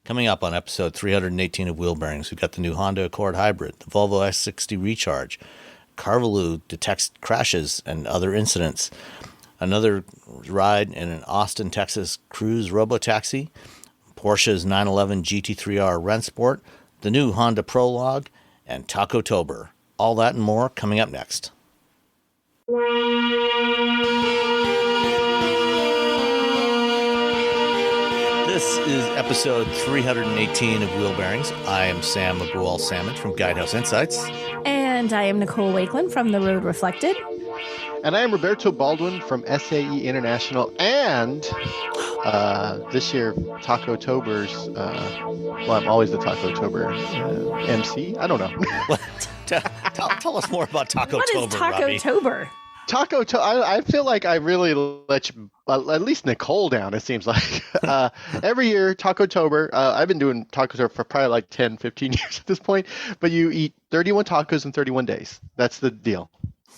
Coming up on episode 318 of Wheel Bearings, we've got the new Honda Accord Hybrid, the Volvo S60 Recharge, Carvaloo detects crashes and other incidents, another ride in an Austin, Texas cruise robotaxi, Porsche's 911 GT3 R Rennsport, the new Honda Prologue, and Taco-tober. All that and more coming up next. This is episode 318 of Wheel Bearings. I am Sam McGraw-Salmon from Guidehouse Insights. And I am Nicole Wakeland from The Road Reflected. And I am Roberto Baldwin from SAE International. And this year, Taco-tober's, well, I'm always the Taco-tober MC. I don't know. Tell us more about Taco-tober, What is Taco-tober? I feel like I really let you, at least Nicole down, it seems like. Every year, Taco-tober, I've been doing Taco-tober for probably like 10, 15 years at this point, but you eat 31 tacos in 31 days. That's the deal.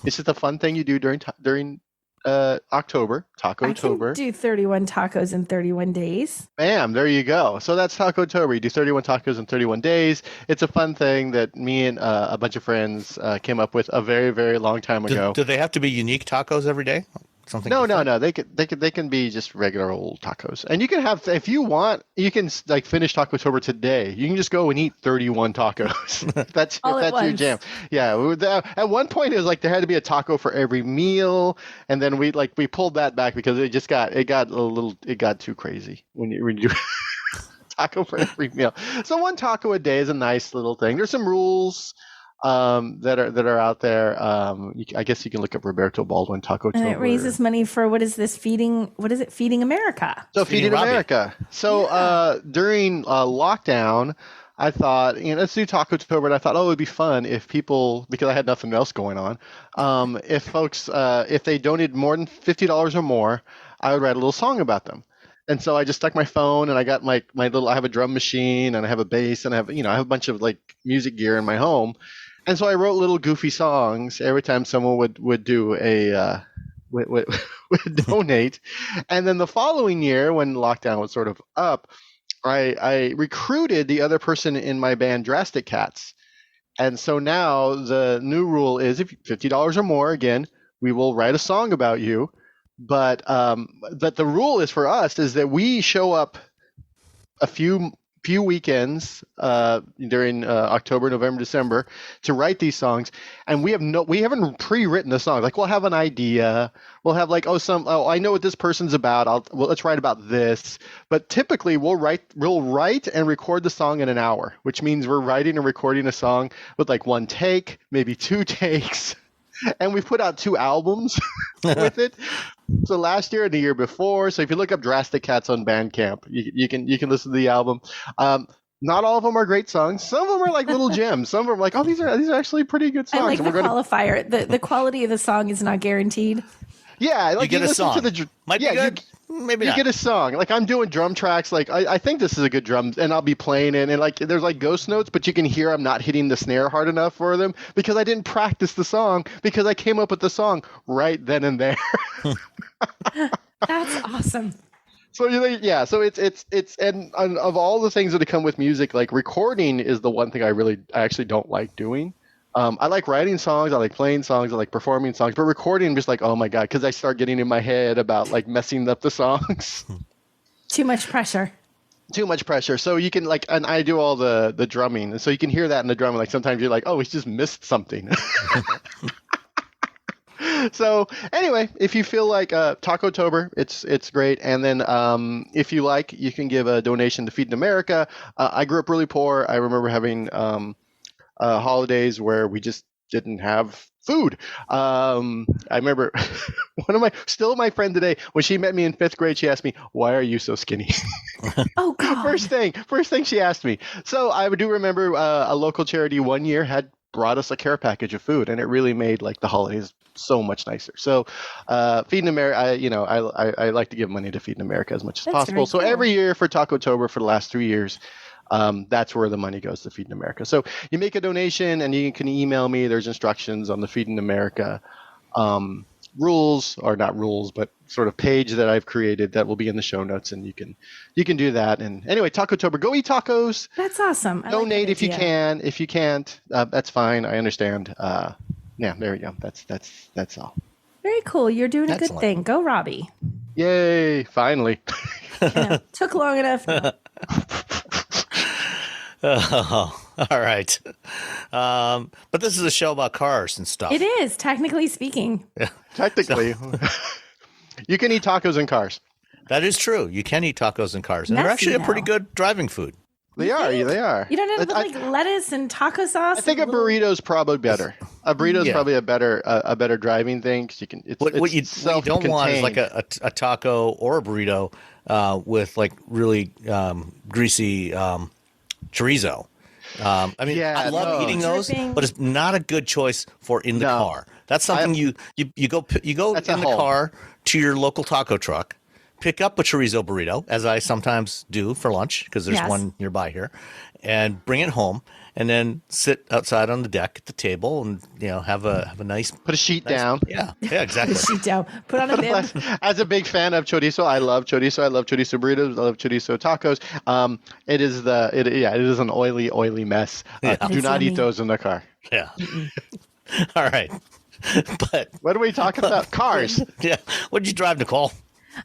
It's just a fun thing you do during October, Taco-tober. I can do 31 tacos in 31 days. Bam, there you go. So that's Taco-tober. You do 31 tacos in 31 days. It's a fun thing that me and a bunch of friends came up with a very, very long time ago. Do they have to be unique tacos every day? Something No. different? They can be just regular old tacos. And you can have, if you want, you can like finish Taco-tober today. You can just go and eat 31 tacos. if that's your jam. Yeah. At one point, it was like there had to be a taco for every meal, and then we pulled that back because it got too crazy when you do taco for every meal. So one taco a day is a nice little thing. There's some rules that are out there. I guess you can look up Roberto Baldwin Taco-tober. And it raises money for Feeding America. So Feeding America. So during lockdown, I thought, let's do Taco-tober. And I thought, it would be fun if people, because I had nothing else going on, if folks, if they donated more than $50 or more, I would write a little song about them. And so I just stuck my phone, and I got my little, I have a drum machine, and I have a bass, and I have a bunch of like music gear in my home. And so I wrote little goofy songs every time someone would do would donate. And then the following year, when lockdown was sort of up, I recruited the other person in my band, Drastic Cats. And so now the new rule is if $50 or more, again, we will write a song about you. But the rule is for us is that we show up a few weekends during October, November, December to write these songs, and we haven't pre-written the song. Like we'll have an idea, we'll have like I know what this person's about. Let's write about this. But typically we'll write and record the song in an hour, which means we're writing and recording a song with like one take, maybe two takes. And we've put out 2 albums with it. So last year and the year before. So if you look up Drastic Cats on Bandcamp, you can listen to the album. Not all of them are great songs. Some of them are like little gems. Some of them are like, oh, these are actually pretty good songs. I like the qualifier. The quality of the song is not guaranteed. Yeah, like you get a song. Might be good. Maybe not. You get a song. Like I'm doing drum tracks. Like I think this is a good drum, and I'll be playing it. And like there's like ghost notes, but you can hear I'm not hitting the snare hard enough for them because I didn't practice the song because I came up with the song right then and there. That's awesome. So yeah, so it's and of all the things that come with music, like recording is the one thing I actually don't like doing. I like writing songs, I like playing songs, I like performing songs, but recording, I'm just like, oh my God, because I start getting in my head about like messing up the songs. Too much pressure. Too much pressure. So you can like, and I do all the drumming, and so you can hear that in the drumming. Like sometimes you're like, oh, we just missed something. So anyway, if you feel like Taco-tober, it's great. And then if you like, you can give a donation to Feeding America. I grew up really poor. I remember having holidays where we just didn't have food. I remember my friend today, when she met me in 5th grade, she asked me, why are you so skinny? Oh God. First thing she asked me. So I do remember a local charity one year had brought us a care package of food, and it really made like the holidays so much nicer. So Feeding America, I like to give money to Feeding America as much as possible. So every year for Taco-tober for the last 3 years, that's where the money goes to Feeding America. So you make a donation and you can email me. There's instructions on the Feeding America rules, or not rules, but sort of page that I've created that will be in the show notes, and you can do that. And anyway, Tacotober, go eat tacos. That's awesome. I like Donate that if you idea. can. If you can't, that's fine. I understand. Yeah, there we go. That's all. Very cool. You're doing a good Excellent. thing. Go, Robbie. Yay! Finally. Took long enough. No. Oh, all right. But this is a show about cars and stuff. It is, technically speaking. Technically, you can eat tacos in cars. That is true. You can eat tacos in cars, and they're Messy, actually a pretty though. good driving food. They are. They are. You don't have like lettuce and taco sauce. I think a and little- burrito's probably better. A burrito's Yeah. probably a better driving thing, because you can. It's, What you don't want is self-contained. like a taco or a burrito with like really greasy chorizo. I mean, Yeah, I love no. eating those, Dripping. but it's not a good choice for in the No. car. That's something you go That's in a the hole. car to your local taco truck, pick up a chorizo burrito, as I sometimes do for lunch because there's Yes. one nearby here, and bring it home, and then sit outside on the deck at the table and have a nice Put a sheet down. yeah exactly. Sheet down. Put on a bib. As a big fan of chorizo, I love chorizo. I love chorizo burritos. I love chorizo tacos. It is an oily mess. Do It's not yummy. eat those in the car. Yeah. All right. But What are we talking about? Cars. yeah, what did you drive, Nicole?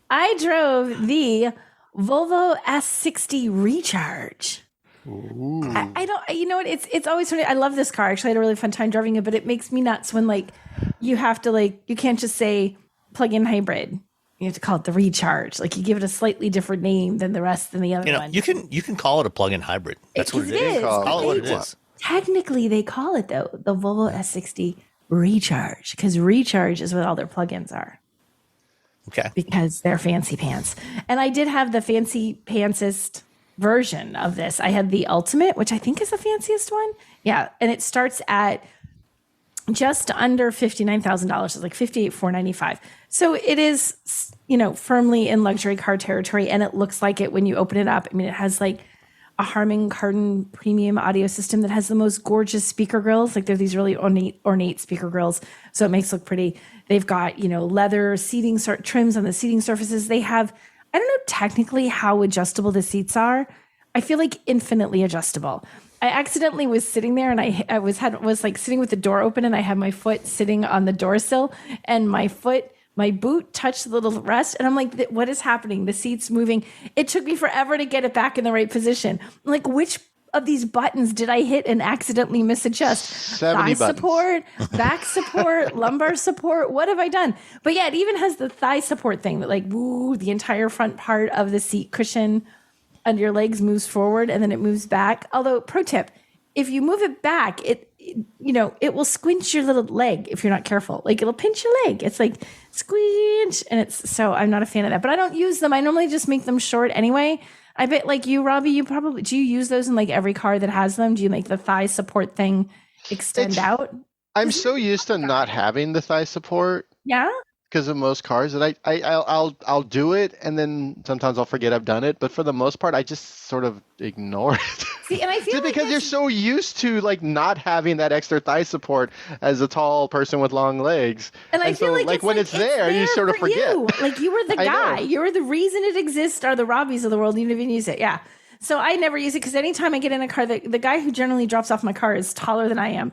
I drove the Volvo S60 Recharge. I don't, you know what? It's always funny. I love this car. Actually, I had a really fun time driving it, but it makes me nuts when you have to you can't just say plug-in hybrid. You have to call it the Recharge. Like you give it a slightly different name than the other one. You can call it a plug-in hybrid. That's what it is. Call it what it is. Technically, they call it though the Volvo S60 Recharge because Recharge is what all their plugins are. Okay. Because they're fancy pants. And I did have the fancy pantsist version of this. I had the Ultimate, which I think is the fanciest one. Yeah. And it starts at just under $59,000. It's like $58,495. So it is, firmly in luxury car territory. And it looks like it when you open it up. I mean, it has like a Harman Kardon premium audio system that has the most gorgeous speaker grills. Like they're these really ornate speaker grills. So it makes it look pretty. They've got, leather seating trims on the seating surfaces. They have, I don't know technically how adjustable the seats are. I feel like infinitely adjustable. I accidentally was sitting there and I was sitting with the door open and I had my foot sitting on the door sill and my boot touched the little rest. And I'm like, what is happening? The seat's moving. It took me forever to get it back in the right position. I'm like, which of these buttons did I hit and accidentally misadjust? 70 Thigh buttons. support, back support, lumbar support. What have I done? But yeah, it even has the thigh support thing that the entire front part of the seat cushion under your legs moves forward and then it moves back. Although, pro tip, if you move it back, it will squinch your little leg if you're not careful. Like it'll pinch your leg. It's like squinch. And so I'm not a fan of that, but I don't use them. I normally just make them short anyway. I bet like you, Robbie, do you use those in like every car that has them? Do you make the thigh support thing extend out? I'm so used to not having the thigh support Yeah. because of most cars that I'll do it, and then sometimes I'll forget I've done it. But for the most part, I just sort of ignore it. See, and I feel Just like because you're so used to not having that extra thigh support as a tall person with long legs. And I feel so, like when it's there, you sort of for forget. you. Like you were the I know. guy. You're the reason it exists. Are the Robbies of the world. You didn't even use it. Yeah. So I never use it because anytime I get in a car, the guy who generally drops off my car is taller than I am.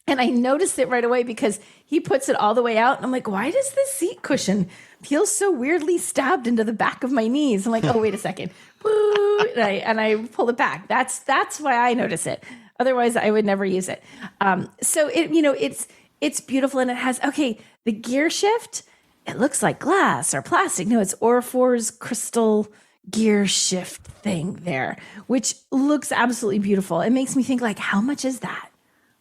And I noticed it right away because he puts it all the way out. And I'm like, why does this seat cushion feel so weirdly stabbed into the back of my knees? I'm like, oh, wait a second. And I pull it back. That's why I notice it. Otherwise, I would never use it. So it's beautiful. And it has, the gear shift, it looks like glass or plastic. No, it's Orfor's crystal gear shift thing there, which looks absolutely beautiful. It makes me think how much is that?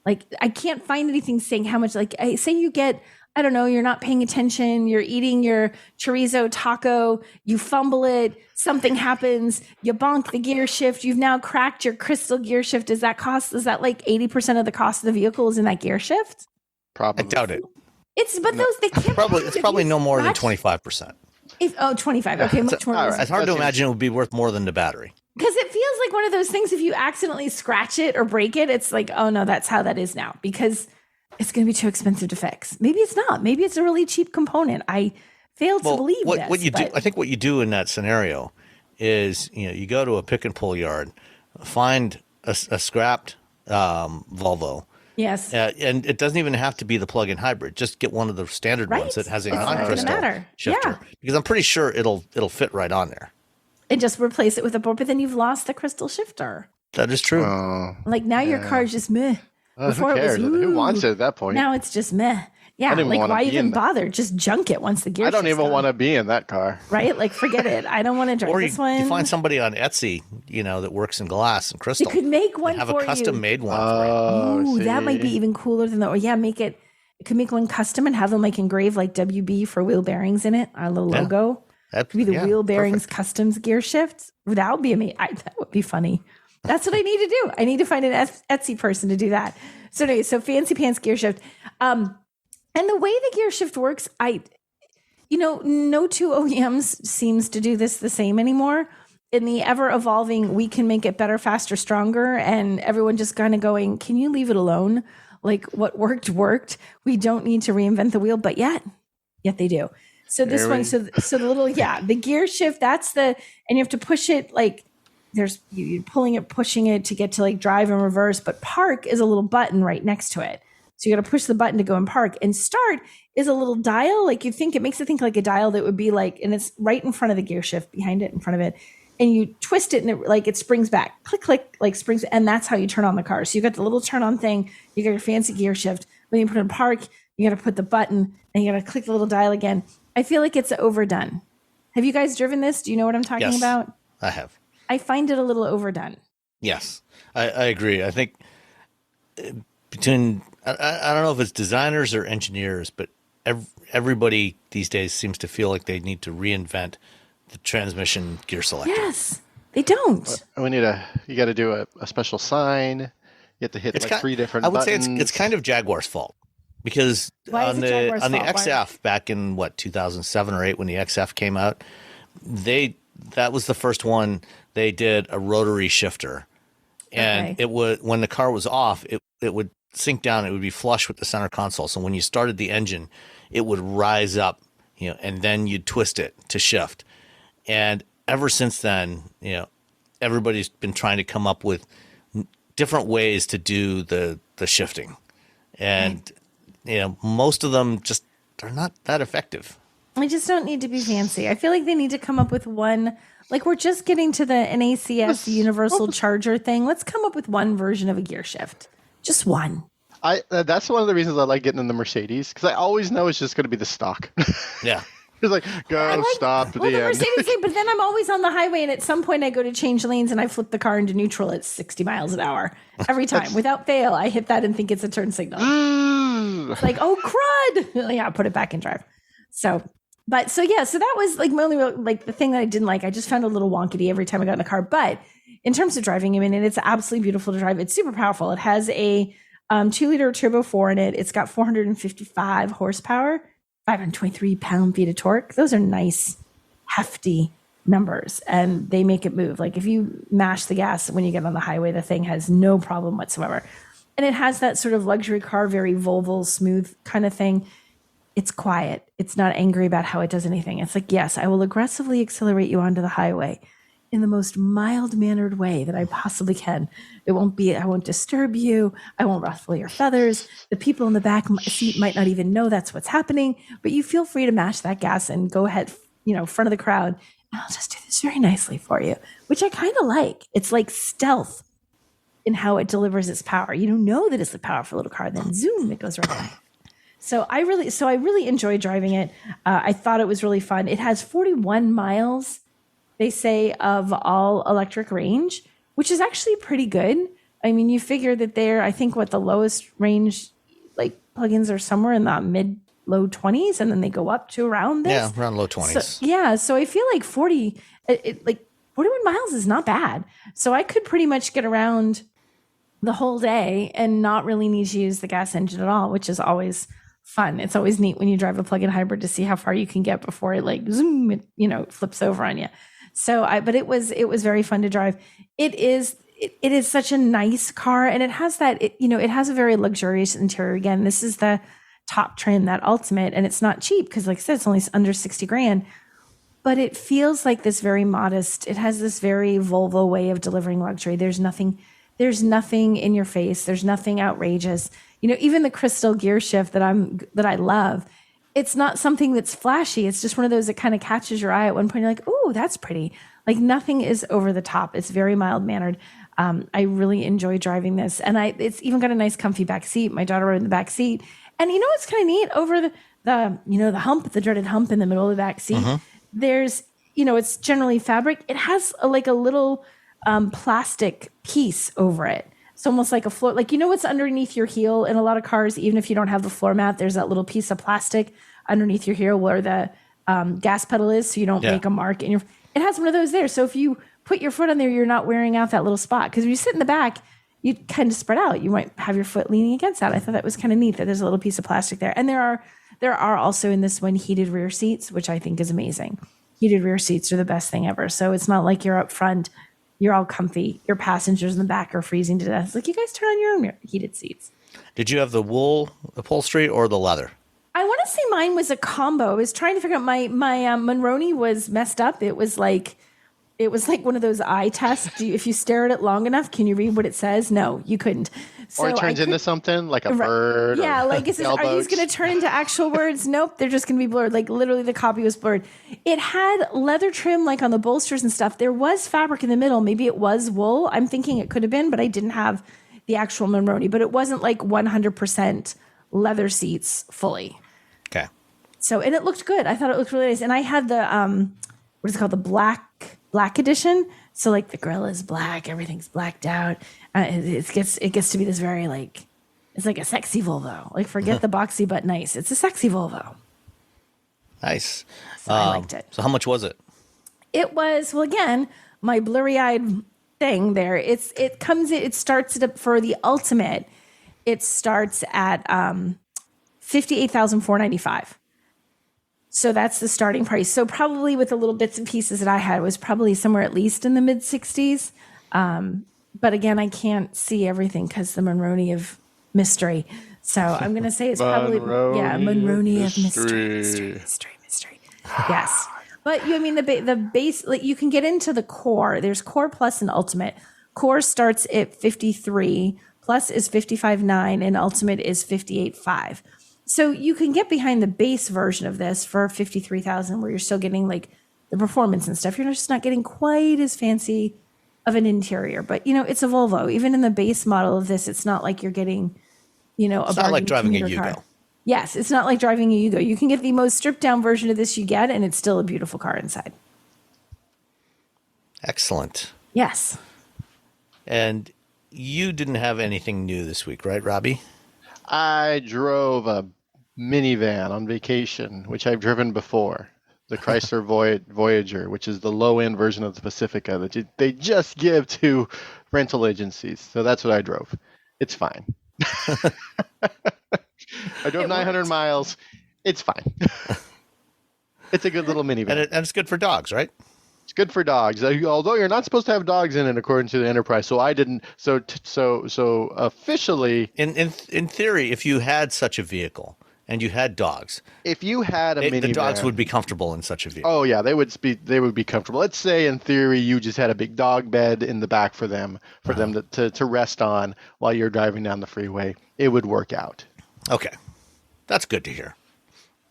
I can't find anything saying how much, I say you get, I don't know, you're not paying attention, you're eating your chorizo taco, you fumble it, something happens, you bonk the gear shift, you've now cracked your crystal gear shift. Is that 80% of the cost of the vehicle is in that gear shift? Probably. I doubt it. It's Probably no more than 25%. 25. Okay, much more. All right. It's hard to imagine it would be worth more than the battery. Because it feels like one of those things, if you accidentally scratch it or break it, it's like, oh no, that's how that is now. Because it's going to be too expensive to fix. Maybe it's not. Maybe it's a really cheap component. I fail to believe this. What you do, I think what you do in that scenario is, you go to a pick and pull yard, find a scrapped Volvo. Yes. And it doesn't even have to be the plug-in hybrid. Just get one of the standard ones that has a non-crystal shifter. Because I'm pretty sure it'll fit right on there. And just replace it with a board, but then you've lost the crystal shifter. That is true. Like now your car is just meh. Before who cares? It was, who wants it at that point? Now it's just meh. Yeah, like why even bother? Just junk it once the gear. I don't even want to be in that car. Right? Like forget it. I don't want to drive this one. You find somebody on Etsy, that works in glass and crystal. You could make one have for a custom made one. Ooh, that might be even cooler than that. Or yeah, it could make one custom and have them like engrave like WB for wheel bearings in it, our little logo. That could be the wheel bearings customs gear shifts. That would be amazing. That would be funny. That's what I need to do. I need to find an Etsy person to do that. So anyway, so fancy pants gear shift. And the way the gear shift works, no two OEMs seems to do this the same anymore. In the ever evolving, we can make it better, faster, stronger, and everyone just kind of going, can you leave it alone? Like what worked. We don't need to reinvent the wheel, but yet they do. So this one, so the little, the gear shift, and you have to push it like you're pulling it, pushing it to get to like drive and reverse, but park is a little button right next to it. So you got to push the button to go and park, and start is a little dial. Like it makes it think like a dial that would be like, and it's right in front of the gear shift, behind it, in front of it. And you twist it and it springs back, click, click, like springs. And that's how you turn on the car. So you got the little turn on thing. You got your fancy gear shift. When you put it in park, you got to put the button and you got to click the little dial again. I feel like it's overdone. Have you guys driven this? Do you know what I'm talking about? I have. I find it a little overdone. Yes, I agree. I think between, I don't know if it's designers or engineers, but everybody these days seems to feel like they need to reinvent the transmission gear selector. Yes, they don't. You got to do a special sign. You have to hit three different buttons. I would say it's kind of Jaguar's fault, because on the XF back in 2007 or 8 when the XF came out, that was the first one they did a rotary shifter, and it would, when the car was off, it would sink down. It would be flush with the center console. So when you started the engine, it would rise up, and then you'd twist it to shift. And ever since then, everybody's been trying to come up with different ways to do the shifting, and most of them just are not that effective. I just don't need to be fancy. I feel like they need to come up with one. Like we're just getting to the NACS universal charger thing. Let's come up with one version of a gear shift. Just one. That's one of the reasons I like getting in the Mercedes, because I always know it's just going to be the stock. Yeah. It's like, stop. Well, the Mercedes thing, but then I'm always on the highway, and at some point I go to change lanes and I flip the car into neutral at 60 miles an hour. Every time, without fail, I hit that and think it's a turn signal. It's like, oh, crud. Yeah, put it back in drive. So that was like my only like the thing that I didn't like. I just found a little wonkety every time I got in the car. But in terms of driving, it's absolutely beautiful to drive. It's super powerful. It has a 2-liter turbo 4 in it. It's got 455 horsepower, 523 pound-feet of torque. Those are nice, hefty numbers, and they make it move. Like if you mash the gas when you get on the highway, the thing has no problem whatsoever. And it has that sort of luxury car, very Volvo smooth kind of thing. It's quiet. It's not angry about how it does anything. It's like, yes, I will aggressively accelerate you onto the highway in the most mild-mannered way that I possibly can. I won't disturb you. I won't ruffle your feathers. The people in the back seat might not even know that's what's happening, but you feel free to mash that gas and go ahead, front of the crowd. And I'll just do this very nicely for you, which I kind of like. It's like stealth in how it delivers its power. You don't know that it's a powerful little car, then zoom, it goes right by. So I really enjoyed driving it. I thought it was really fun. It has 41 miles, they say, of all electric range, which is actually pretty good. I mean, you figure that I think the lowest range, like plugins are somewhere in the mid-low 20s, and then they go up to around this. Yeah, around low 20s. So I feel like 41 miles is not bad. So I could pretty much get around the whole day and not really need to use the gas engine at all, which is always fun. It's always neat when you drive a plug-in hybrid to see how far you can get before it like zoom, it flips over on you. So but it was very fun to drive. It it is such a nice car, and it has that, it has a very luxurious interior. Again, this is the top trim, that Ultimate, and it's not cheap because, like I said, it's only under 60 grand. But it feels like this very modest. It has this very Volvo way of delivering luxury. There's nothing in your face. There's nothing outrageous. Even the crystal gear shift that I love, it's not something that's flashy. It's just one of those that kind of catches your eye at one point. You're like, "Ooh, that's pretty." Like, nothing is over the top. It's very mild mannered. I really enjoy driving this, and it's even got a nice comfy back seat. My daughter rode in the back seat, and it's kind of neat over the hump, the dreaded hump in the middle of the back seat. There's, it's generally fabric. It has a little plastic piece over it. It's almost like a floor, like, what's underneath your heel in a lot of cars, even if you don't have the floor mat, there's that little piece of plastic underneath your heel where the gas pedal is, so you don't make a mark in your, it has one of those there. So if you put your foot on there, you're not wearing out that little spot. Because when you sit in the back, you kind of spread out. You might have your foot leaning against that. I thought that was kind of neat that there's a little piece of plastic there. And there are also in this one heated rear seats, which I think is amazing. Heated rear seats are the best thing ever. So it's not like you're up front, you're all comfy. Your passengers in the back are freezing to death. It's like, you guys turn on your own heated seats. Did you have the wool upholstery or the leather? I want to say mine was a combo. I was trying to figure out my Monroney was messed up. It was like one of those eye tests. If you stare at it long enough, can you read what it says? No, you couldn't. So or it turns into something like a bird. Yeah, like it says, are these going to turn into actual words? Nope, they're just going to be blurred. Like, literally the copy was blurred. It had leather trim like on the bolsters and stuff. There was fabric in the middle. Maybe it was wool. I'm thinking it could have been, but I didn't have the actual Monroney. But it wasn't like 100% leather seats fully. Okay. So, and it looked good. I thought it looked really nice. And I had the, what is it called? The black edition. So like the grill is black, everything's blacked out. It gets to be this very it's like a sexy Volvo. Like, forget the boxy but nice. It's a sexy Volvo. Nice. So I liked it. So how much was it? It was, well, again, my blurry-eyed thing there. It starts for the Ultimate. It starts at $58,495. So that's the starting price. So probably with the little bits and pieces that I had was probably somewhere at least in the mid 60s. But again, I can't see everything because the Monroney of mystery. So I'm going to say it's probably, Monroney of mystery. Yes. But the base, like, you can get into the Core. There's Core Plus and Ultimate. Core starts at 53, Plus is 55.9, and Ultimate is 58.5. So you can get behind the base version of this for 53,000, where you're still getting like the performance and stuff. You're just not getting quite as fancy of an interior, but it's a Volvo. Even in the base model of this, it's not like you're getting, It's not like driving a Yugo. Car. Yes, it's not like driving a Yugo. You can get the most stripped down version of this you get, and it's still a beautiful car inside. Excellent. Yes. And you didn't have anything new this week, right, Robbie? I drove a minivan on vacation, which I've driven before. The Chrysler Voyager, which is the low-end version of the Pacifica that they just give to rental agencies. So that's what I drove. It's fine. I drove 900 miles. It's fine. It's a good little minivan. And it's good for dogs, right? It's good for dogs, although you're not supposed to have dogs in it according to the Enterprise. So I didn't. So officially, in theory, if you had such a vehicle and you had dogs, if you had a minivan, the dogs would be comfortable in such a vehicle. Oh yeah, they would be comfortable. Let's say in theory you just had a big dog bed in the back for them to rest on while you're driving down the freeway. It would work out. Okay, that's good to hear.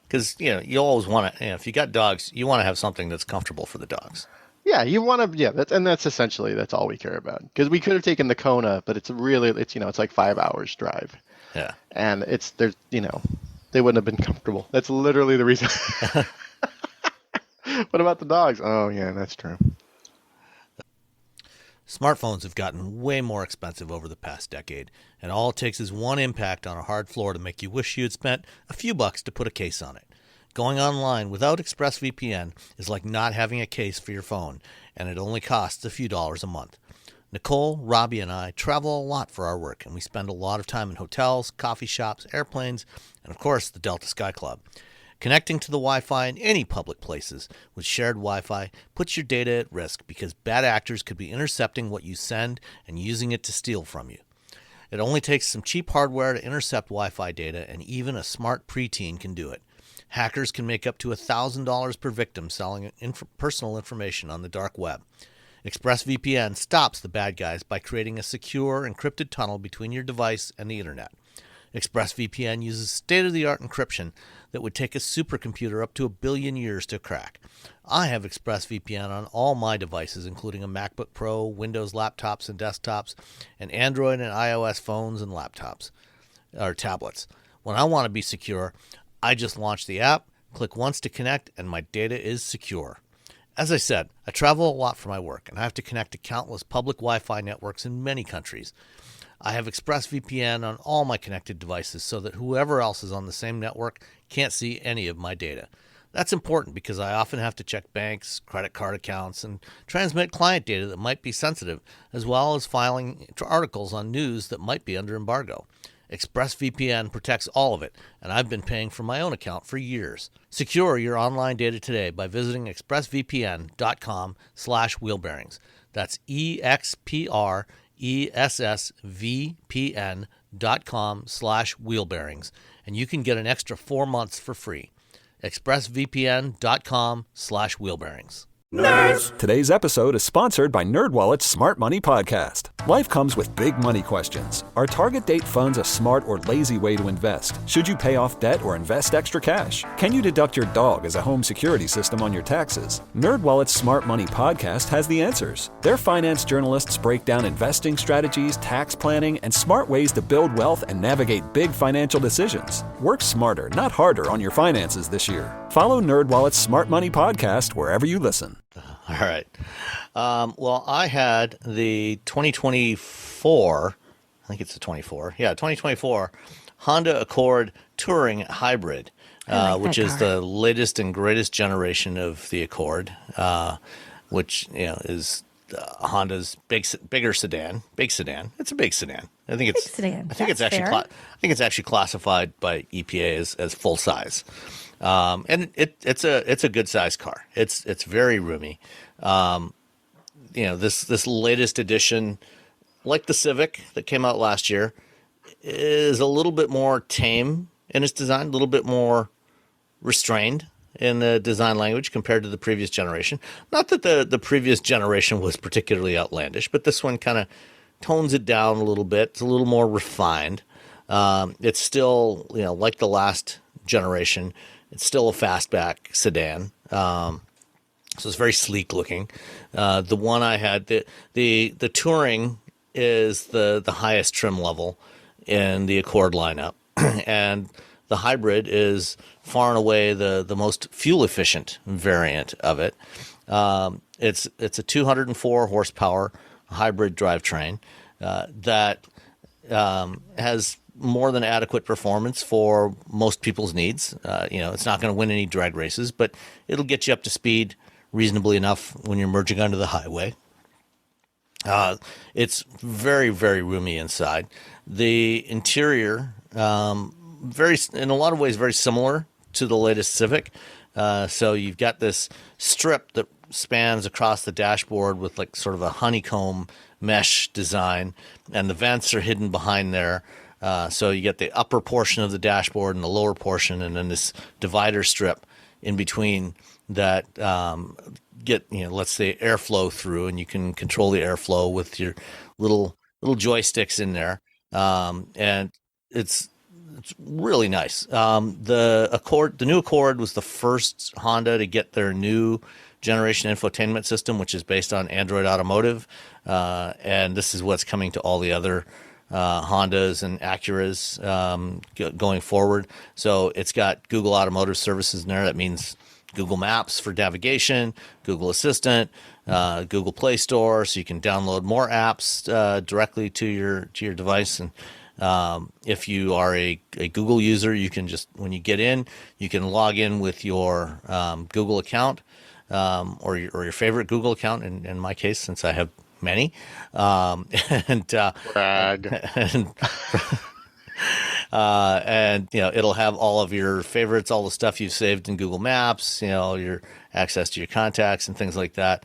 Because you always want to. If you got dogs, you want to have something that's comfortable for the dogs. Yeah, you want to. Yeah, that's essentially all we care about. Because we could have taken the Kona, but it's like 5 hours drive. Yeah, and they wouldn't have been comfortable. That's literally the reason. What about the dogs? Oh yeah, that's true. Smartphones have gotten way more expensive over the past decade, and all it takes is one impact on a hard floor to make you wish you had spent a few bucks to put a case on it. Going online without ExpressVPN is like not having a case for your phone, and it only costs a few dollars a month. Nicole, Robbie, and I travel a lot for our work, and we spend a lot of time in hotels, coffee shops, airplanes, and of course the Delta Sky Club. Connecting to the Wi-Fi in any public places with shared Wi-Fi puts your data at risk because bad actors could be intercepting what you send and using it to steal from you. It only takes some cheap hardware to intercept Wi-Fi data, and even a smart preteen can do it. Hackers can make up to $1,000 per victim selling personal information on the dark web. ExpressVPN stops the bad guys by creating a secure, encrypted tunnel between your device and the internet. ExpressVPN uses state-of-the-art encryption that would take a supercomputer up to 1 billion years to crack. I have ExpressVPN on all my devices, including a MacBook Pro, Windows laptops and desktops, and Android and iOS phones and laptops, or tablets. When I want to be secure, I just launch the app, click once to connect, and my data is secure. As I said, I travel a lot for my work, and I have to connect to countless public Wi-Fi networks in many countries. I have ExpressVPN on all my connected devices so that whoever else is on the same network can't see any of my data. That's important because I often have to check banks, credit card accounts, and transmit client data that might be sensitive, as well as filing articles on news that might be under embargo. ExpressVPN protects all of it, and I've been paying for my own account for years. Secure your online data today by visiting expressvpn.com/wheelbearings. That's expressvpn.com/wheelbearings, and you can get an extra 4 months for free. expressvpn.com/wheelbearings. Nerds! Today's episode is sponsored by NerdWallet's Smart Money Podcast. Life comes with big money questions. Are target date funds a smart or lazy way to invest? Should you pay off debt or invest extra cash? Can you deduct your dog as a home security system on your taxes? NerdWallet's Smart Money Podcast has the answers. Their finance journalists break down investing strategies, tax planning, and smart ways to build wealth and navigate big financial decisions. Work smarter, not harder on your finances this year. Follow NerdWallet's Smart Money Podcast wherever you listen. All right. Well, I had the 2024, I think it's the 24. Yeah, 2024 Honda Accord Touring Hybrid, which is the latest and greatest generation of the Accord, which is Honda's bigger sedan, big sedan. It's a big sedan. I think it's actually classified by EPA as full size. And it's a good sized car. It's very roomy. This latest edition, like the Civic that came out last year, is a little bit more tame in its design, a little bit more restrained in the design language compared to the previous generation. Not that the previous generation was particularly outlandish, but this one kind of tones it down a little bit. It's a little more refined. It's still, like the last generation, it's still a fastback sedan. So it's very sleek looking. The one I had, the Touring is the highest trim level in the Accord lineup. And the Hybrid is far and away the most fuel efficient variant of it. It's a 204 horsepower hybrid drivetrain that has more than adequate performance for most people's needs. It's not going to win any drag races, but it'll get you up to speed reasonably enough when you're merging onto the highway. It's very, very roomy inside. The interior, in a lot of ways, very similar to the latest Civic. So you've got this strip that spans across the dashboard with like sort of a honeycomb mesh design, and the vents are hidden behind there. So you get the upper portion of the dashboard and the lower portion, and then this divider strip in between that lets the airflow through, and you can control the airflow with your little joysticks in there. And it's really nice. The new Accord was the first Honda to get their new generation infotainment system, which is based on Android Automotive, and this is what's coming to all the other Hondas and Acuras going forward. So it's got Google Automotive Services in there. That means Google Maps for navigation, Google Assistant, Google Play Store, so you can download more apps directly to your device. And if you are a Google user, you can just, when you get in, you can log in with your Google account or your favorite Google account. In my case, since I have many, Brag. And it'll have all of your favorites, all the stuff you've saved in Google Maps, your access to your contacts and things like that.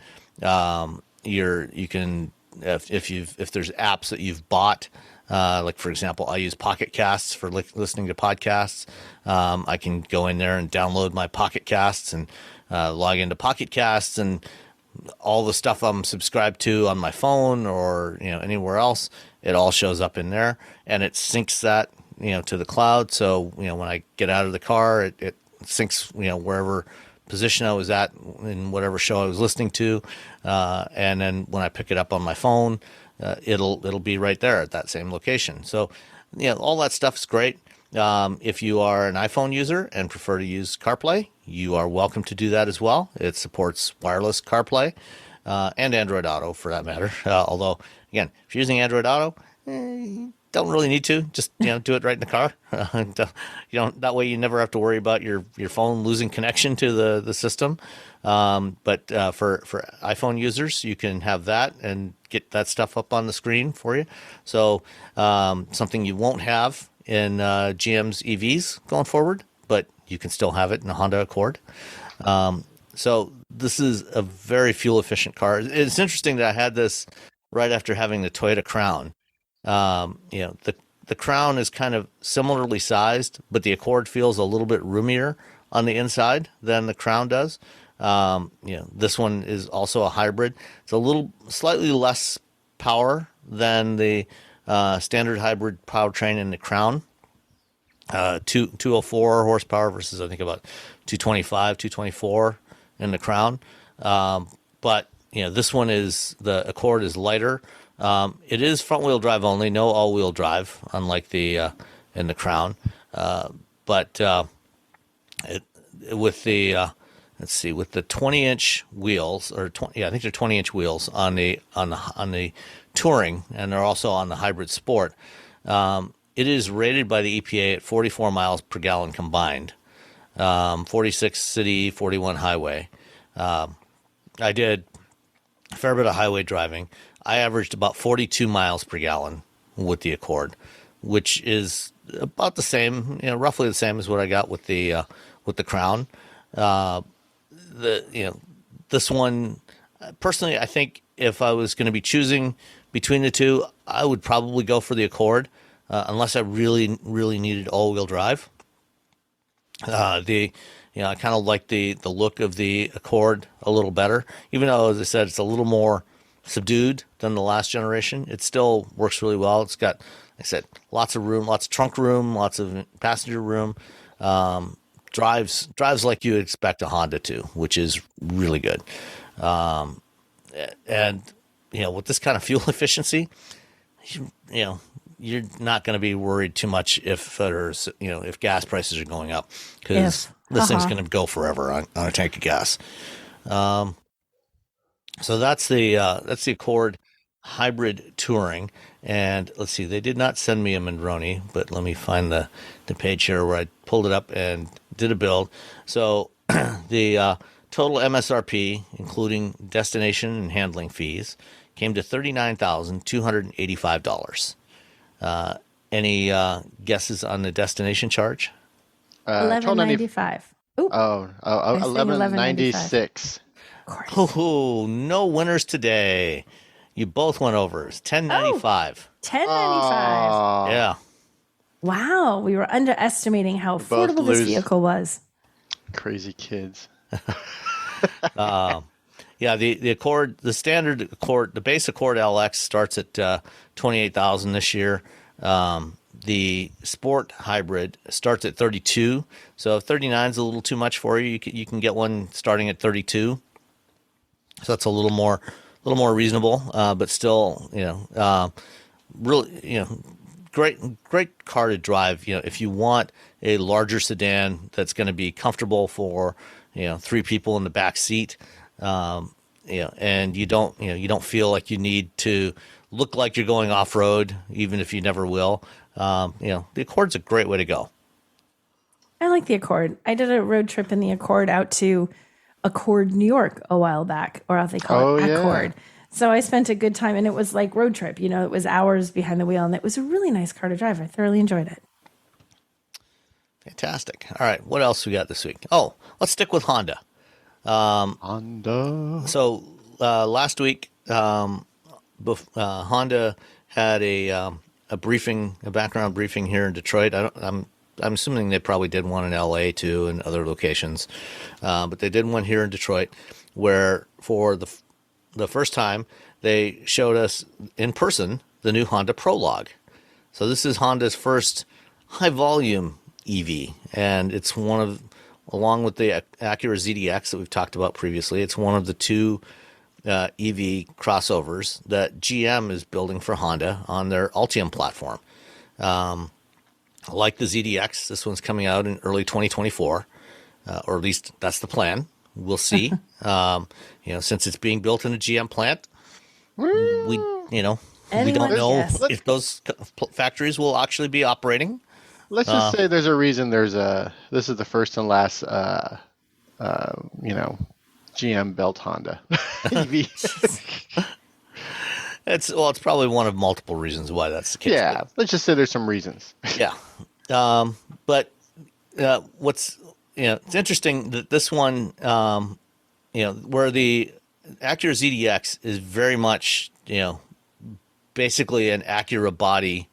You can if there's apps that you've bought, like for example, I use Pocket Casts for listening to podcasts. I can go in there and download my Pocket Casts and log into Pocket Casts, and all the stuff I'm subscribed to on my phone or anywhere else, it all shows up in there, and it syncs that to the cloud. So when I get out of the car, it syncs wherever position I was at in whatever show I was listening to, and then when I pick it up on my phone, it'll be right there at that same location. So all that stuff is great. If you are an iPhone user and prefer to use CarPlay, you are welcome to do that as well. It supports wireless CarPlay and Android Auto for that matter. Although, again, if you're using Android Auto, you don't really need to. Just do it right in the car. That way you never have to worry about your phone losing connection to the system. But for iPhone users, you can have that and get that stuff up on the screen for you. So something you won't have in GM's EVs going forward, but you can still have it in a Honda Accord. So this is a very fuel efficient car. It's interesting that I had this right after having the Toyota Crown. The Crown is kind of similarly sized, but the Accord feels a little bit roomier on the inside than the Crown does. This one is also a hybrid. It's slightly less power than the standard hybrid powertrain in the Crown. 204 horsepower versus I think about 225, 224 in the Crown. But this one the Accord is lighter. It is front wheel drive only, no all wheel drive, unlike the in the Crown. But with the 20-inch wheels, I think they're 20-inch wheels on the Touring, and they're also on the Hybrid Sport. It is rated by the EPA at 44 miles per gallon combined, 46 city, 41 highway. I did a fair bit of highway driving. I averaged about 42 miles per gallon with the Accord, which is about the same, roughly the same as what I got with the Crown. This one, personally, I think if I was going to be choosing between the two, I would probably go for the Accord, unless I really, really needed all-wheel drive. I kind of like the look of the Accord a little better, even though, as I said, it's a little more subdued than the last generation. It still works really well. It's got, like I said, lots of room, lots of trunk room, lots of passenger room. Drives like you expect a Honda to, which is really good. And with this kind of fuel efficiency, you're not going to be worried too much if gas prices are going up, because this thing's going to go forever on a tank of gas. So that's the Accord Hybrid Touring. And let's see, they did not send me a Mondroni, but let me find the page here where I pulled it up and did a build. So the total MSRP, including destination and handling fees, came to $39,285. Any guesses on the destination charge? $11.95. $11.96. Oh, no winners today. You both went over. It's $10.95. $10.95. Yeah. Wow, we were underestimating how affordable this vehicle was. Crazy kids. Yeah, the Accord, the standard Accord, the base Accord LX starts at $28,000 this year. The Sport Hybrid starts at $32,000. So if 39 is a little too much for you, you can get one starting at $32,000. So that's a little more reasonable, but still, really, great car to drive. If you want a larger sedan that's going to be comfortable for, three people in the back seat, and you don't feel like you need to look like you're going off road, even if you never will. The Accord's a great way to go. I like the Accord. I did a road trip in the Accord out to Accord, New York a while back, or how they call it, Accord. So I spent a good time, and it was like road trip. It was hours behind the wheel, and it was a really nice car to drive. I thoroughly enjoyed it. Fantastic. All right, what else we got this week? Oh, let's stick with Honda. Honda. So last week, Honda had a briefing, a background briefing here in Detroit. I'm assuming they probably did one in LA too and other locations, but they did one here in Detroit, where for the first time they showed us in person the new Honda Prologue. So this is Honda's first high volume EV, and it's one of, along with the Acura ZDX that we've talked about previously, it's one of the two EV crossovers that GM is building for Honda on their Ultium platform. Like the ZDX, this one's coming out in early 2024, or at least that's the plan. We'll see. Since it's being built in a GM plant, we don't know if those factories will actually be operating. Let's just say there's a reason this is the first and last GM built Honda EV. It's probably one of multiple reasons why that's the case. Yeah, let's just say there's some reasons. Yeah. But it's interesting that this one, where the Acura ZDX is very much, basically an Acura body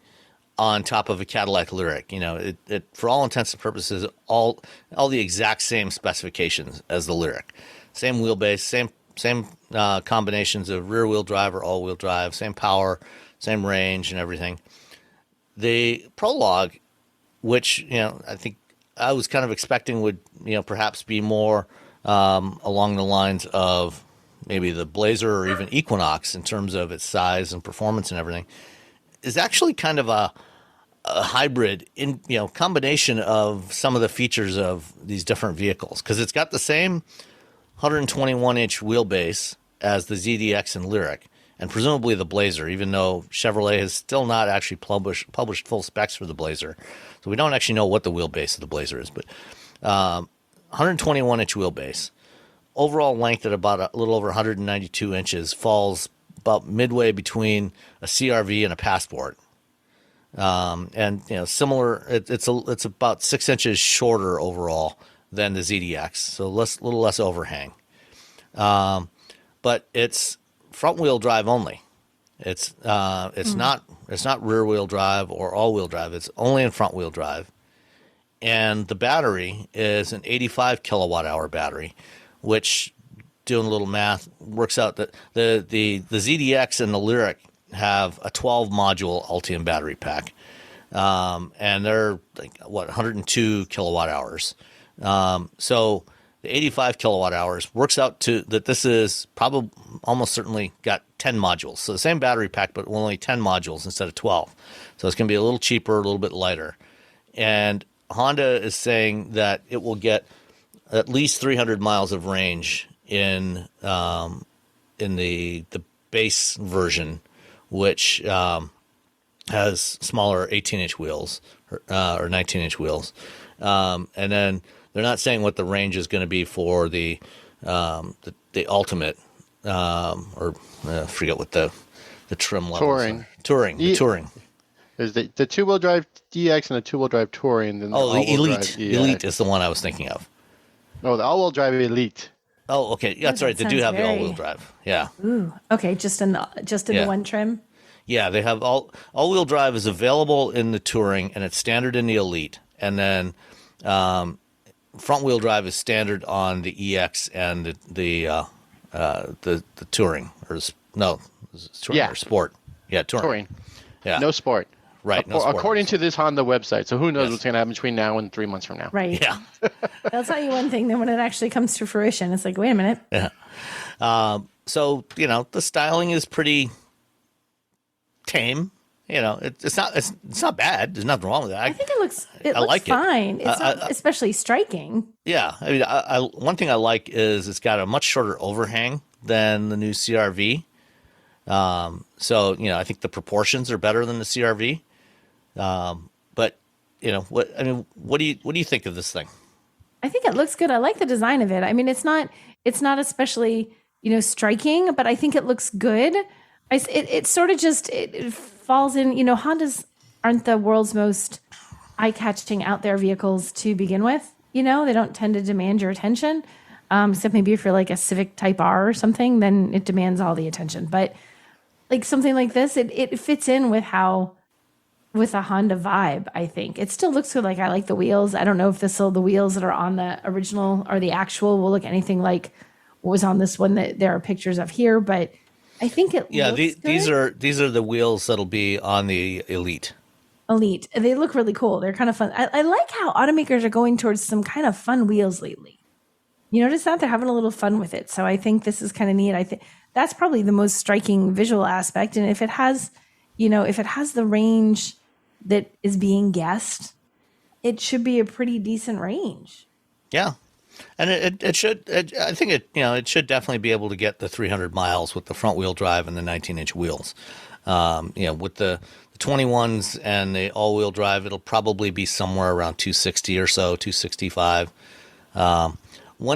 on top of a Cadillac Lyriq. It for all intents and purposes, all the exact same specifications as the Lyriq. Same wheelbase, same combinations of rear-wheel drive or all-wheel drive, same power, same range and everything. The Prologue, which, I think I was kind of expecting would, perhaps be more along the lines of maybe the Blazer or even Equinox in terms of its size and performance and everything, is actually kind of a hybrid in, combination of some of the features of these different vehicles. Because it's got the same 121-inch wheelbase as the ZDX and Lyriq, and presumably the Blazer, even though Chevrolet has still not actually published full specs for the Blazer. So we don't actually know what the wheelbase of the Blazer is, but 121-inch wheelbase. Overall length at about a little over 192 inches, falls about midway between a CRV and a Passport. And similar, it's about 6 inches shorter overall than the ZDX, so little less overhang. But it's front wheel drive only. It's not rear wheel drive or all wheel drive. It's only in front wheel drive, and the battery is an 85 kilowatt hour battery, which, doing a little math, works out that the ZDX and the Lyriq have a 12 module Ultium battery pack, and they're 102 kilowatt hours. So the 85 kilowatt hours works out to that this is probably almost certainly got 10 modules. So the same battery pack, but only 10 modules instead of 12. So it's going to be a little cheaper, a little bit lighter. And Honda is saying that it will get at least 300 miles of range in the base version, which has smaller 18-inch wheels or 19-inch wheels. And then they're not saying what the range is going to be for the ultimate, or I forget what the trim levels are. Touring. There's the two-wheel drive DX and the two-wheel drive Touring. Then the Elite. Elite is the one I was thinking of. Oh, the all-wheel drive Elite. Oh, okay. Yeah, that's right. They do have the all-wheel drive. Yeah. Ooh. Okay. Just in the one trim. Yeah, they have all-wheel drive is available in the Touring, and it's standard in the Elite, and then front-wheel drive is standard on the EX and the Touring or Sport. Yeah, Touring. Yeah. No Sport. Right. No Sport. According to this Honda website. So who knows what's going to happen between now and 3 months from now. Right. Yeah. They'll tell you one thing, then when it actually comes to fruition, it's like, wait a minute. Yeah. So, the styling is pretty tame. It's not bad. There's nothing wrong with that. I think it looks fine. It's not especially striking. Yeah. I mean, one thing I like is it's got a much shorter overhang than the new CRV. So, I think the proportions are better than the CRV. But, what do you think of this thing? I think it looks good. I like the design of it. I mean, it's not especially, striking, but I think it looks good. It sort of just, it falls in, Hondas aren't the world's most eye-catching out there vehicles to begin with. You know, they don't tend to demand your attention. Except maybe if you're like a Civic Type R or something, then it demands all the attention. But like something like this, it fits in with with a Honda vibe, I think. It still looks good. Like, I like the wheels. I don't know if the wheels that are on the original or the actual will look anything like what was on this one that there are pictures of here, but I think it looks good. These are the wheels that'll be on the Elite. Elite. They look really cool. They're kind of fun. I like how automakers are going towards some kind of fun wheels lately. You notice that? They're having a little fun with it. So I think this is kind of neat. I think that's probably the most striking visual aspect. And if it has, the range that is being guessed, it should be a pretty decent range. Yeah. And it should, I think it should definitely be able to get the 300 miles with the front wheel drive and the 19-inch wheels. With the 21s and the all-wheel drive, it'll probably be somewhere around 260 or so, 265. One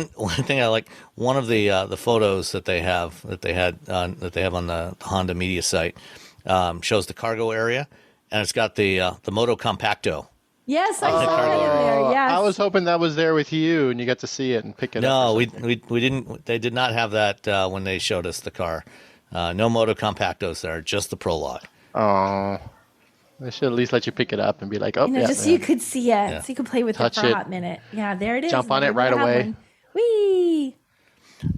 thing I like, one of the photos that they have on the Honda media site shows the cargo area, and it's got the Moto Compacto. Yes, I saw that in there. Yes. I was hoping that was there with you, and you got to see it and pick it up. No, we didn't. They did not have that when they showed us the car. No Moto Compactos there, just the Prologue. Oh, they should at least let you pick it up and be like, oh, just so you could see it, so you could play with it for a hot minute. Yeah, there it is. Jump on it right away. Whee!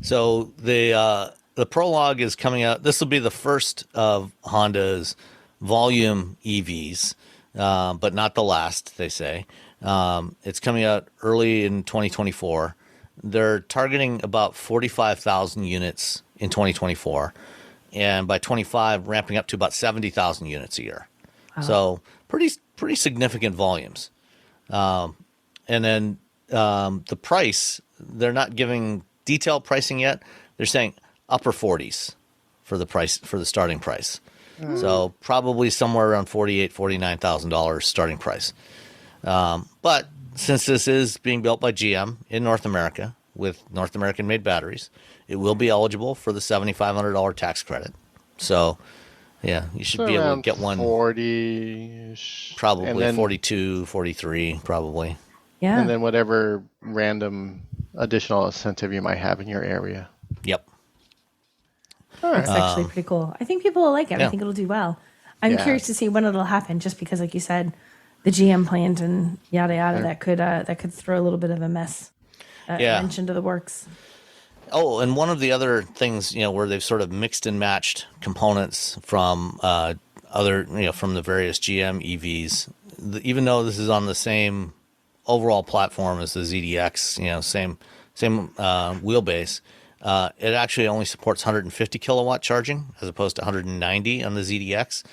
So the Prologue is coming out. This will be the first of Honda's volume EVs, but not the last, they say. It's coming out early in 2024. They're targeting about 45,000 units in 2024, and by 25, ramping up to about 70,000 units a year. Oh. So pretty significant volumes. And then the price, they're not giving detailed pricing yet. They're saying upper 40s for the starting price. So probably somewhere around $48,000-$49,000 starting price. But since this is being built by GM in North America with North American made batteries, it will be eligible for the $7,500 tax credit. So yeah, you should be able to get one 40-ish. Probably then, 42, 43 probably. Yeah. And then whatever random additional incentive you might have in your area. Yep. That's actually pretty cool. I think people will like it. Yeah. I think it'll do well. I'm curious to see when it'll happen, just because, like you said, the GM plant and yada yada, that could throw a little bit of a mess. Wrench into the works. Oh, and one of the other things, where they've sort of mixed and matched components from from the various GM EVs, even though this is on the same overall platform as the ZDX, same wheelbase. It actually only supports 150 kilowatt charging as opposed to 190 on the ZDX,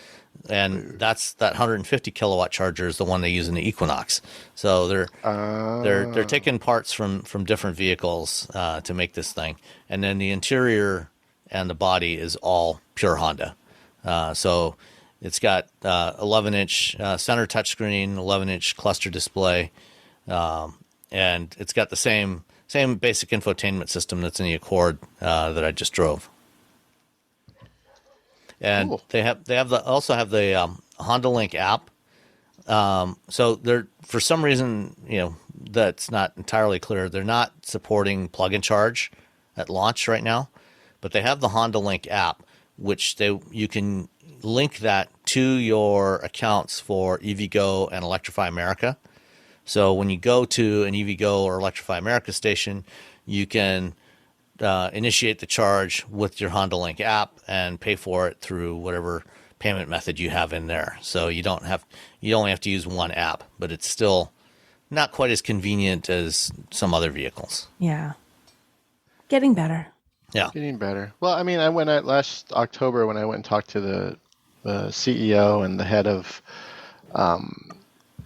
and that 150 kilowatt charger is the one they use in the Equinox. So they're taking parts from different vehicles to make this thing, and then the interior and the body is all pure Honda. So it's got 11-inch center touchscreen, 11-inch cluster display, and it's got the same basic infotainment system that's in the Accord that I just drove. And cool. they also have the Honda Link app. So they're, for some reason, that's not entirely clear, they're not supporting plug and charge at launch right now, but they have the Honda Link app, which you can link that to your accounts for EVgo and Electrify America. So when you go to an EVgo or Electrify America station, you can initiate the charge with your Honda Link app and pay for it through whatever payment method you have in there. So you only have to use one app, but it's still not quite as convenient as some other vehicles. Yeah. Getting better. Yeah. Getting better. Well, I mean, last October when I went and talked to the CEO and the head of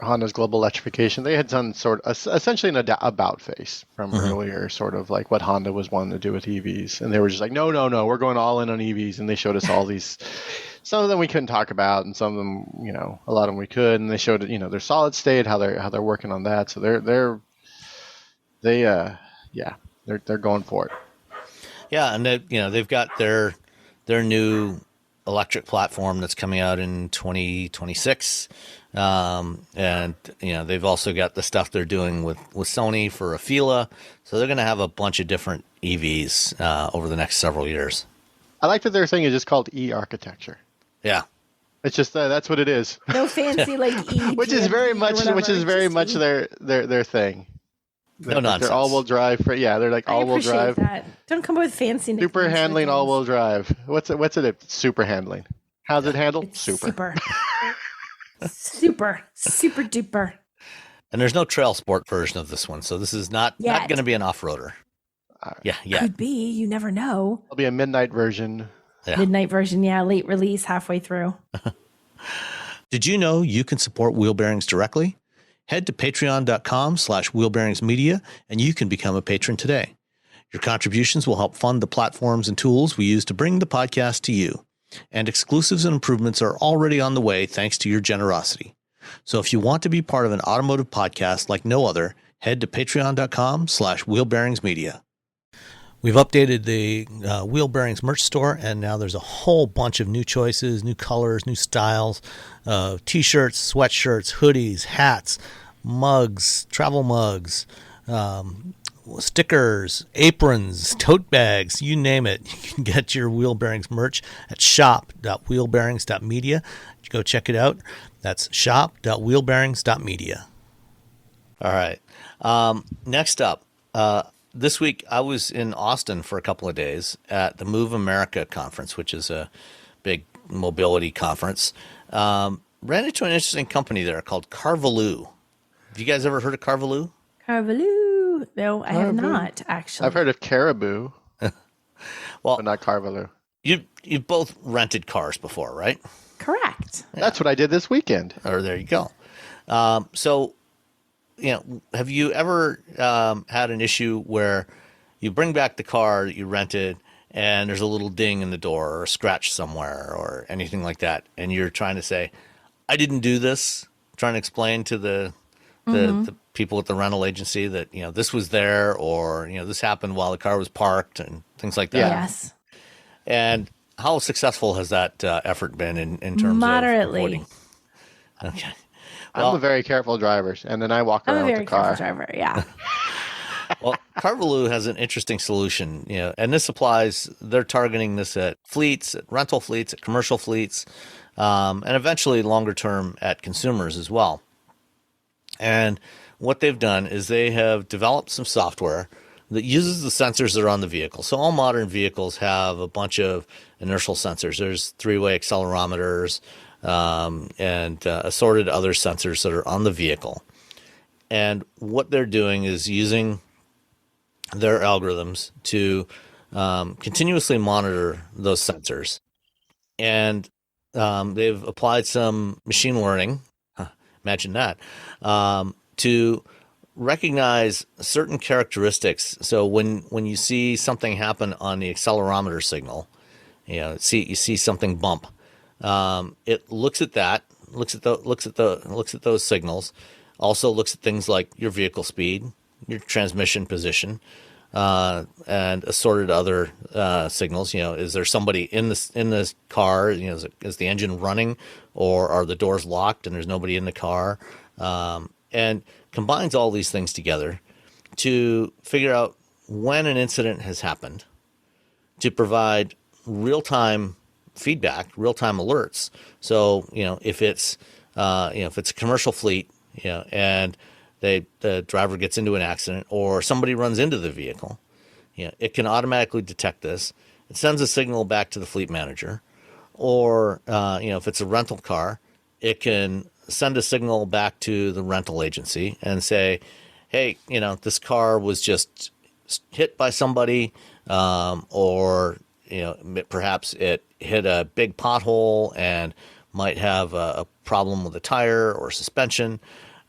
Honda's global electrification, they had done essentially an about face from earlier, sort of like what Honda was wanting to do with EVs. And they were just like, no, we're going all in on EVs. And they showed us all these, some of them we couldn't talk about, and some of them, a lot of them we could. And they showed, their solid state, how they're working on that. So they're going for it. Yeah. And they've got their new electric platform that's coming out in 2026. And, they've also got the stuff they're doing with Sony for Afeela. So they're going to have a bunch of different EVs over the next several years. I like that their thing is just called e-architecture. Yeah. It's just that's what it is. No fancy like E. Which is very much their their thing. No nonsense. They're all-wheel drive. They're like all-wheel drive. That. Don't come up with fancy nicknames. Super handling all-wheel drive. What's it? Super handling. How's it handled? Super. Super duper. And there's no trail sport version of this one, so this is not going to be an off-roader. Yeah. Could be. You never know. It'll be a midnight version. Yeah. Midnight version, late release, halfway through. Did you know you can support Wheel Bearings directly? Head to patreon.com/wheelbearingsmedia and you can become a patron today. Your contributions will help fund the platforms and tools we use to bring the podcast to you. And exclusives and improvements are already on the way thanks to your generosity. So if you want to be part of an automotive podcast like no other, head to patreon.com/wheelbearingsmedia. We've updated the Wheel Bearings merch store, and now there's a whole bunch of new choices, new colors, new styles, T-shirts, sweatshirts, hoodies, hats, mugs, travel mugs, stickers, aprons, tote bags, you name it. You can get your Wheel Bearings merch at shop.wheelbearings.media. Go check it out. That's shop.wheelbearings.media. All right. Next up, this week, I was in Austin for a couple of days at the Move America conference, which is a big mobility conference. Ran into an interesting company there called Carvaloo. Have you guys ever heard of Carvaloo? Carvaloo. No, I have not, actually. I've heard of Caribou, but not Carvaloo. You've both rented cars before, right? Correct. Yeah. That's what I did this weekend. Or there you go. Have you ever had an issue where you bring back the car that you rented and there's a little ding in the door or a scratch somewhere or anything like that, and you're trying to say, I didn't do this, trying to explain to the people at the rental agency that, this was there, or, this happened while the car was parked and things like that. Yes. And how successful has that effort been in terms Moderately. of avoiding? Okay. I'm a very careful driver, and then I walk around with the car. I'm a very careful driver, yeah. Well, Carvaloo has an interesting solution, and this applies. They're targeting this at fleets, at rental fleets, at commercial fleets, and eventually longer term at consumers as well. And what they've done is they have developed some software that uses the sensors that are on the vehicle. So all modern vehicles have a bunch of inertial sensors. There's three-way accelerometers, and assorted other sensors that are on the vehicle. And what they're doing is using their algorithms to continuously monitor those sensors. And they've applied some machine learning, imagine that, to recognize certain characteristics. So when you see something happen on the accelerometer signal, you see something bump. It looks at that, looks at those signals, also looks at things like your vehicle speed, your transmission position, and assorted other signals. Is there somebody in this car? Is the engine running, or are the doors locked and there's nobody in the car? And combines all these things together to figure out when an incident has happened, to provide real-time feedback, real-time alerts. So, if it's a commercial fleet, and the driver gets into an accident or somebody runs into the vehicle, it can automatically detect this. It sends a signal back to the fleet manager. Or, if it's a rental car, it can send a signal back to the rental agency and say, hey, this car was just hit by somebody, or perhaps it hit a big pothole and might have a problem with a tire or suspension,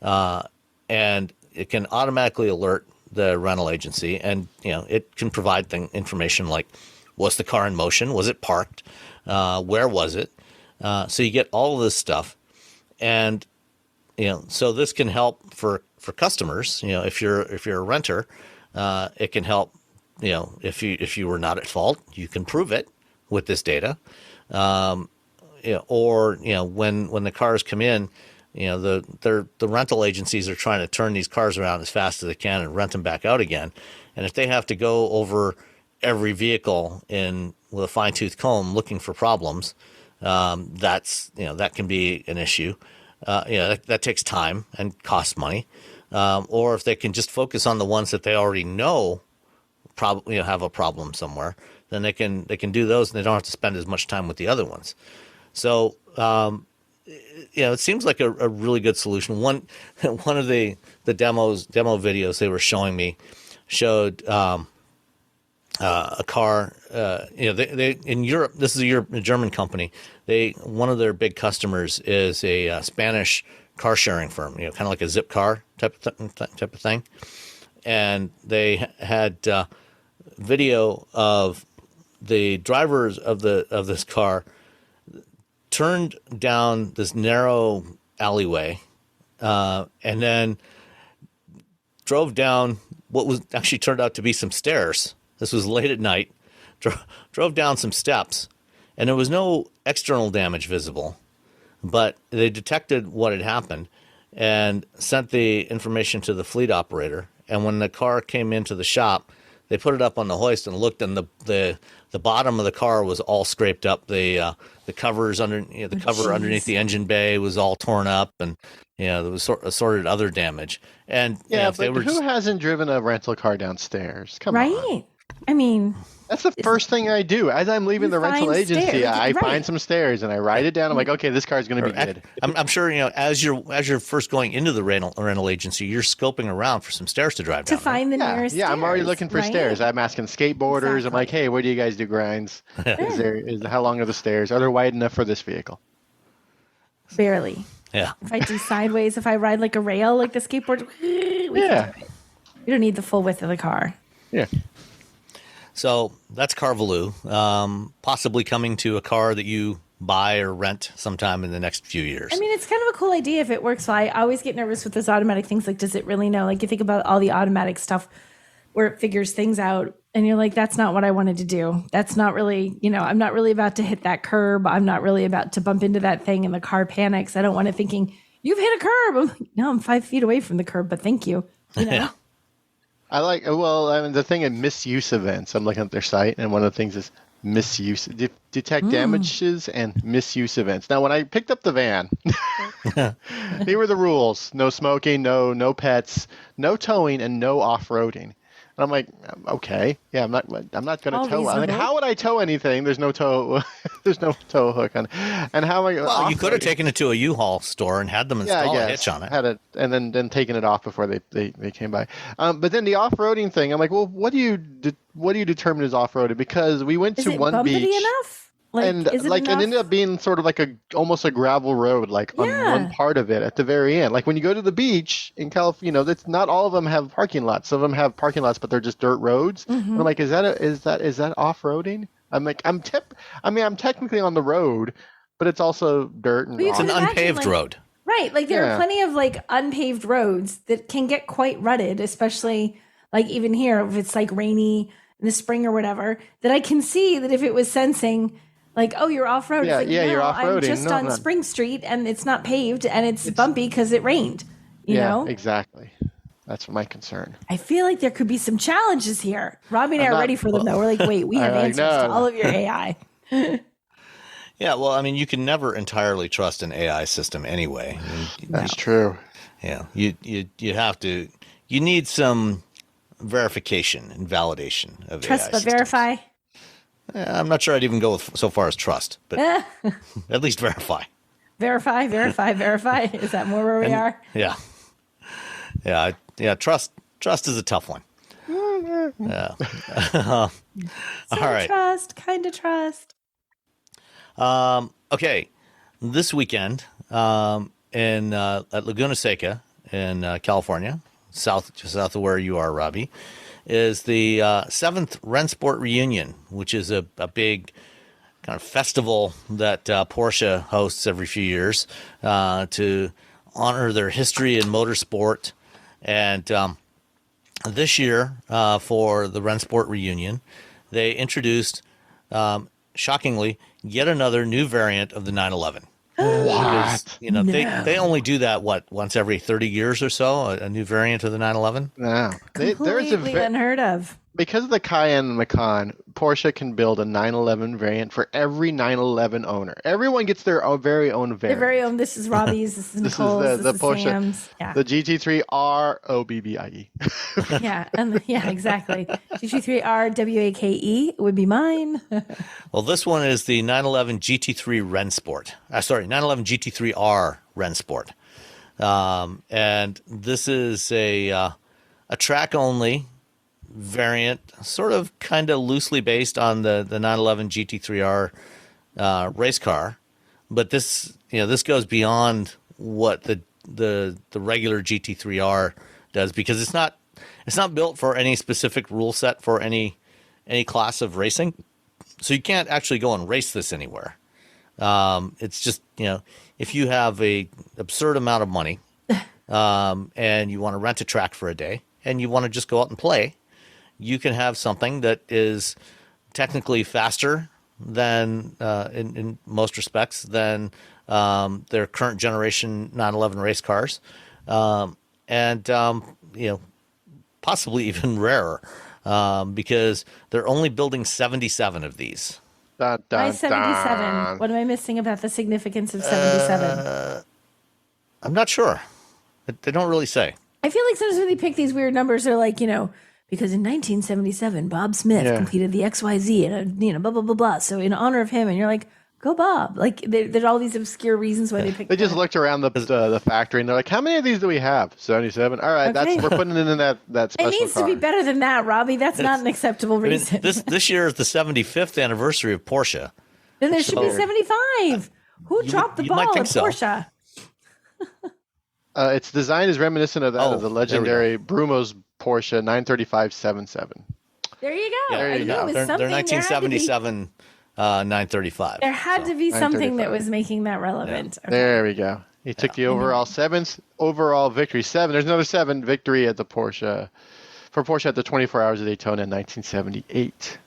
and it can automatically alert the rental agency, and it can provide information like, was the car in motion? Was it parked? Where was it? So you get all of this stuff, and so this can help for customers. If you're a renter, it can help. If you were not at fault, you can prove it with this data. or when the cars come in, the rental agencies are trying to turn these cars around as fast as they can and rent them back out again. And if they have to go over every vehicle with a fine-tooth comb looking for problems, that can be an issue. That takes time and costs money. Or if they can just focus on the ones that they already know probably have a problem somewhere, then they can do those, and they don't have to spend as much time with the other ones. So it seems like a really good solution. One of the demo videos they were showing me showed a car. They in Europe. This is a German company. One of their big customers is a Spanish car sharing firm. Kind of like a Zip car type of thing. And they had video of the drivers of this car turned down this narrow alleyway, and then drove down what was actually turned out to be some stairs. This was late at night. Drove down some steps, and there was no external damage visible, but they detected what had happened and sent the information to the fleet operator. And when the car came into the shop, they put it up on the hoist and looked, and the bottom of the car was all scraped up. The covers cover underneath the engine bay was all torn up, and there was assorted other damage. And who hasn't driven a rental car downstairs? Come on, right? I mean, that's the first thing I do as I'm leaving the rental agency. I find some stairs and I write it down. I'm like, okay, this car is going to be good. I'm sure as you're first going into the rental agency, you're scoping around for some stairs to drive down. To find the nearest. Yeah, I'm already looking for stairs. I'm asking skateboarders. Exactly. I'm like, hey, where do you guys do grinds? How long are the stairs? Are they wide enough for this vehicle? Barely. Yeah. If I do sideways, if I ride like a rail, like the skateboard, we don't need the full width of the car. Yeah. So that's Carvaloo, possibly coming to a car that you buy or rent sometime in the next few years. I mean, it's kind of a cool idea if it works. So I always get nervous with those automatic things. Like, does it really know? Like, you think about all the automatic stuff where it figures things out, and you're like, that's not what I wanted to do. That's not really, I'm not really about to hit that curb. I'm not really about to bump into that thing and the car panics. I don't want it thinking, you've hit a curb. I'm like, no, I'm 5 feet away from the curb, but thank you. Yeah. The thing in misuse events, I'm looking at their site, and one of the things is misuse, detect damages and misuse events. Now, when I picked up the van, here were the rules: no smoking, no pets, no towing, and no off-roading. And I'm like, okay, yeah, I'm not going to tow. I'm like, how would I tow anything? There's no tow. There's no tow hook on. And how am I? Well, you could have taken it to a U-Haul store and had them install a hitch on it. Had it, and then taken it off before they came by. But then the off-roading thing, I'm like, well, what do you determine as off-roaded? Because we went to one beach. Is it bumpity enough? It ended up being sort of like almost a gravel road, on one part of it at the very end. Like when you go to the beach in California, that's not all of them have parking lots. Some of them have parking lots, but they're just dirt roads. Mm-hmm. And I'm like, is that off-roading? I'm like, I'm technically on the road, but it's also dirt and it's an unpaved road. Right. Like there are plenty of unpaved roads that can get quite rutted, especially even here, if it's rainy in the spring or whatever, that I can see that if it was sensing you're off-road. You're off-roading. I'm just on Spring Street and it's not paved and it's bumpy because it rained, you know? Exactly. That's my concern. I feel like there could be some challenges here. Robbie and I are ready for them, though. We're like, wait, we have answers to all of your AI. Yeah, well, I mean, you can never entirely trust an AI system anyway. That's true. Yeah, you have to. You need some verification and validation of trust AI but systems. Verify. I'm not sure I'd even go so far as trust, but at least verify. Verify. Is that more where we are? Yeah. Trust is a tough one. Yeah. All right. Trust, kind of trust. Okay. This weekend, at Laguna Seca in California, just south of where you are, Robbie, is the 7th Rennsport Reunion, which is a big kind of festival that Porsche hosts every few years to honor their history in motorsport. And this year, for the Rennsport Reunion, they introduced, shockingly, yet another new variant of the 911. What? You know, they only do that, once every 30 years or so, a new variant of the 911? No. Completely unheard of. Because of the Cayenne and Macan, Porsche can build a 911 variant for every 911 owner. Everyone gets their very own variant. Their very own. This is Robbie's. This is Nicole's. This is the this Porsche, is Sam's. Yeah. The GT3 R Robbie. Yeah, exactly. GT3 R Wake would be mine. Well, this one is the 911 GT3 Rennsport. 911 GT3 R Rennsport. And this is a track-only variant, sort of kind of loosely based on the 911 GT3 R race car, but this goes beyond what the regular GT3 R does, because it's not built for any specific rule set for any class of racing, so you can't actually go and race this anywhere. It's just, if you have a absurd amount of money and you want to rent a track for a day and you want to just go out and play, you can have something that is technically faster than, in most respects, than their current generation 911 race cars, and possibly even rarer, because they're only building 77 of these. Why 77? What am I missing about the significance of 77? I'm not sure. They don't really say. I feel like sometimes when they pick these weird numbers, they're like, because in 1977, Bob Smith completed the XYZ and, blah, blah, blah, blah. So in honor of him, and you're like, go Bob. Like, there's all these obscure reasons why they picked They just looked around the factory and they're like, how many of these do we have? 77. All right, Okay. we're putting it in that special It needs car. to be better than that, Robbie. That's not an acceptable reason. This year is the 75th anniversary of Porsche. Then there should be 75. Who dropped the you ball might at think so. Porsche? Its design is reminiscent of that of the legendary Brumo's Porsche 935 77. There you go. Yeah, I knew it was they're something. 1977 935. There had to be something that was making that relevant. Okay. There we go. He took the overall overall victory. There's another 7 victory at the Porsche at the 24 Hours of Daytona in 1978.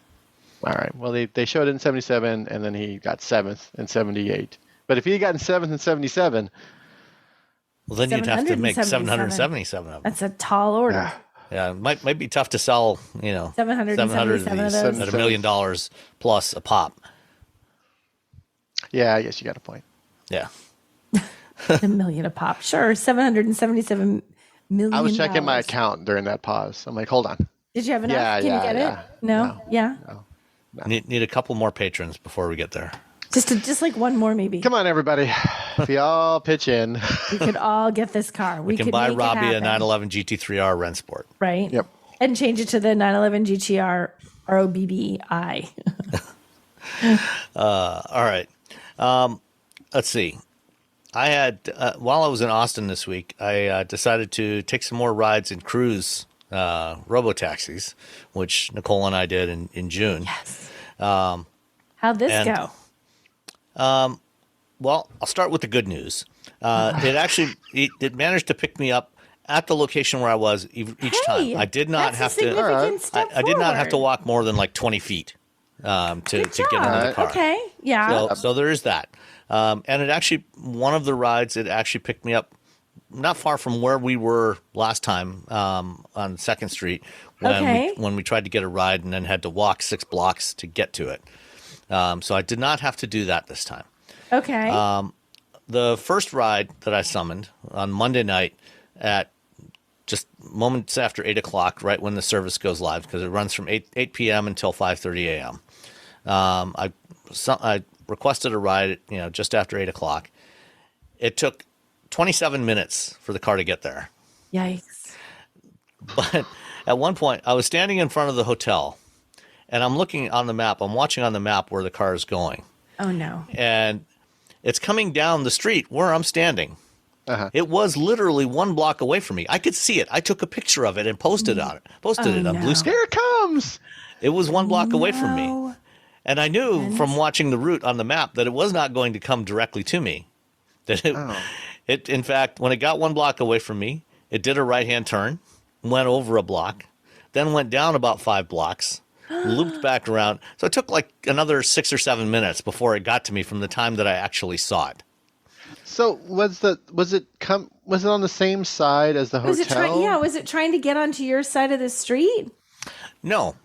All right. Well, they showed it in 77, and then he got 7th in 78. But if he had gotten 7th in 77, well, then you'd have to make 777 of them. That's a tall order. Yeah, it might be tough to sell, 777 of of these those. at $1 million plus a pop. Yeah, I guess you got a point. Yeah. $1 million a pop. Sure, 777 million. I was checking my account during that pause. I'm like, hold on. Did you have enough? Yeah, Can you get it? No. Yeah. Need a couple more patrons before we get there. Just like one more, maybe. Come on, everybody. If we all pitch in. We could all get this car. We can could buy make it Robbie a happen. 911 GT3 R Rennsport. Right? Yep. And change it to the 911 GTR Robbi. All right. Let's see. I had, while I was in Austin this week, I decided to take some more rides in cruise robotaxis, which Nicole and I did in June. Yes. How'd this go? Well, I'll start with the good news. It managed to pick me up at the location where I was each time. I did not have to. I did not have to walk more than like 20 feet to get into the car. Okay, yeah. So there is that. And it actually, one of the rides, it actually picked me up not far from where we were last time on 2nd Street when we tried to get a ride and then had to walk 6 blocks to get to it. So I did not have to do that this time. Okay. The first ride that I summoned on Monday night at just moments after 8 o'clock, right when the service goes live, because it runs from 8 p.m. until 5:30 a.m. I requested a ride, just after 8 o'clock. It took 27 minutes for the car to get there. Yikes. But at one point, I was standing in front of the hotel, and I'm looking on the map. I'm watching on the map where the car is going. Oh, no. And it's coming down the street where I'm standing. Uh-huh. It was literally 1 block away from me. I could see it. I took a picture of it and posted it on Blue Sky. Here it comes. It was 1 block away from me. And I knew from watching the route on the map that it was not going to come directly to me. That it in fact, when it got 1 block away from me, it did a right-hand turn, went over a block, then went down about 5 blocks, looped back around. So it took like another 6 or 7 minutes before it got to me from the time that I actually saw it. So was it on the same side as the hotel? Was it trying to get onto your side of the street? No.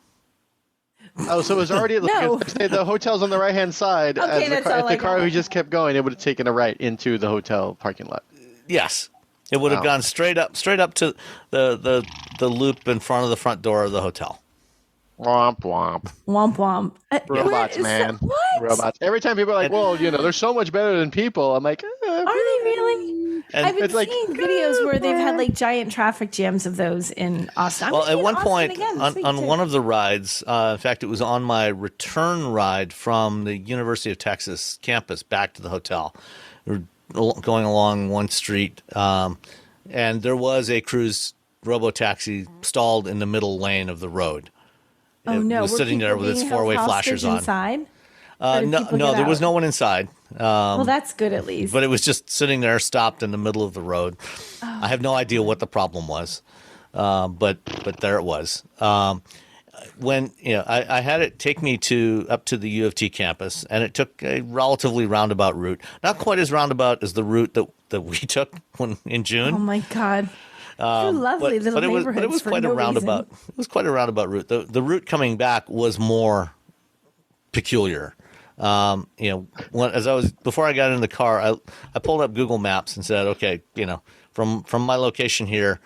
Oh, so it was already No. The hotel's on the right-hand side. Okay, if that's the all I car got. who just kept going, it would have taken a right into the hotel parking lot. Yes. It would have gone straight up to the loop in front of the front door of the hotel. Womp womp. Womp womp. Robots, man. What? Robots. Every time people are like, well, they're so much better than people. I'm like, Are they really? And I've been it's like, seeing videos where they've had like giant traffic jams of those in Austin. Well, at one Austin point again, on one of the rides, in fact, it was on my return ride from the University of Texas campus back to the hotel. We were going along one street, and there was a cruise robotaxi stalled in the middle lane of the road. Oh It no! was Were sitting there people with its being four-way held flashers hostage on. Inside? Or did No, people there get was out? no one inside. Well, that's good at least. But it was just sitting there, stopped in the middle of the road. I have no idea what the problem was, but there it was. When I had it take me up to the U of T campus, and it took a relatively roundabout route, not quite as roundabout as the route that we took in June. Oh my God! Lovely little neighborhoods. But it was for quite no a roundabout. reason. It was quite a roundabout route. The route coming back was more peculiar. As I was before I got in the car, I pulled up Google Maps and said, okay, from my location here,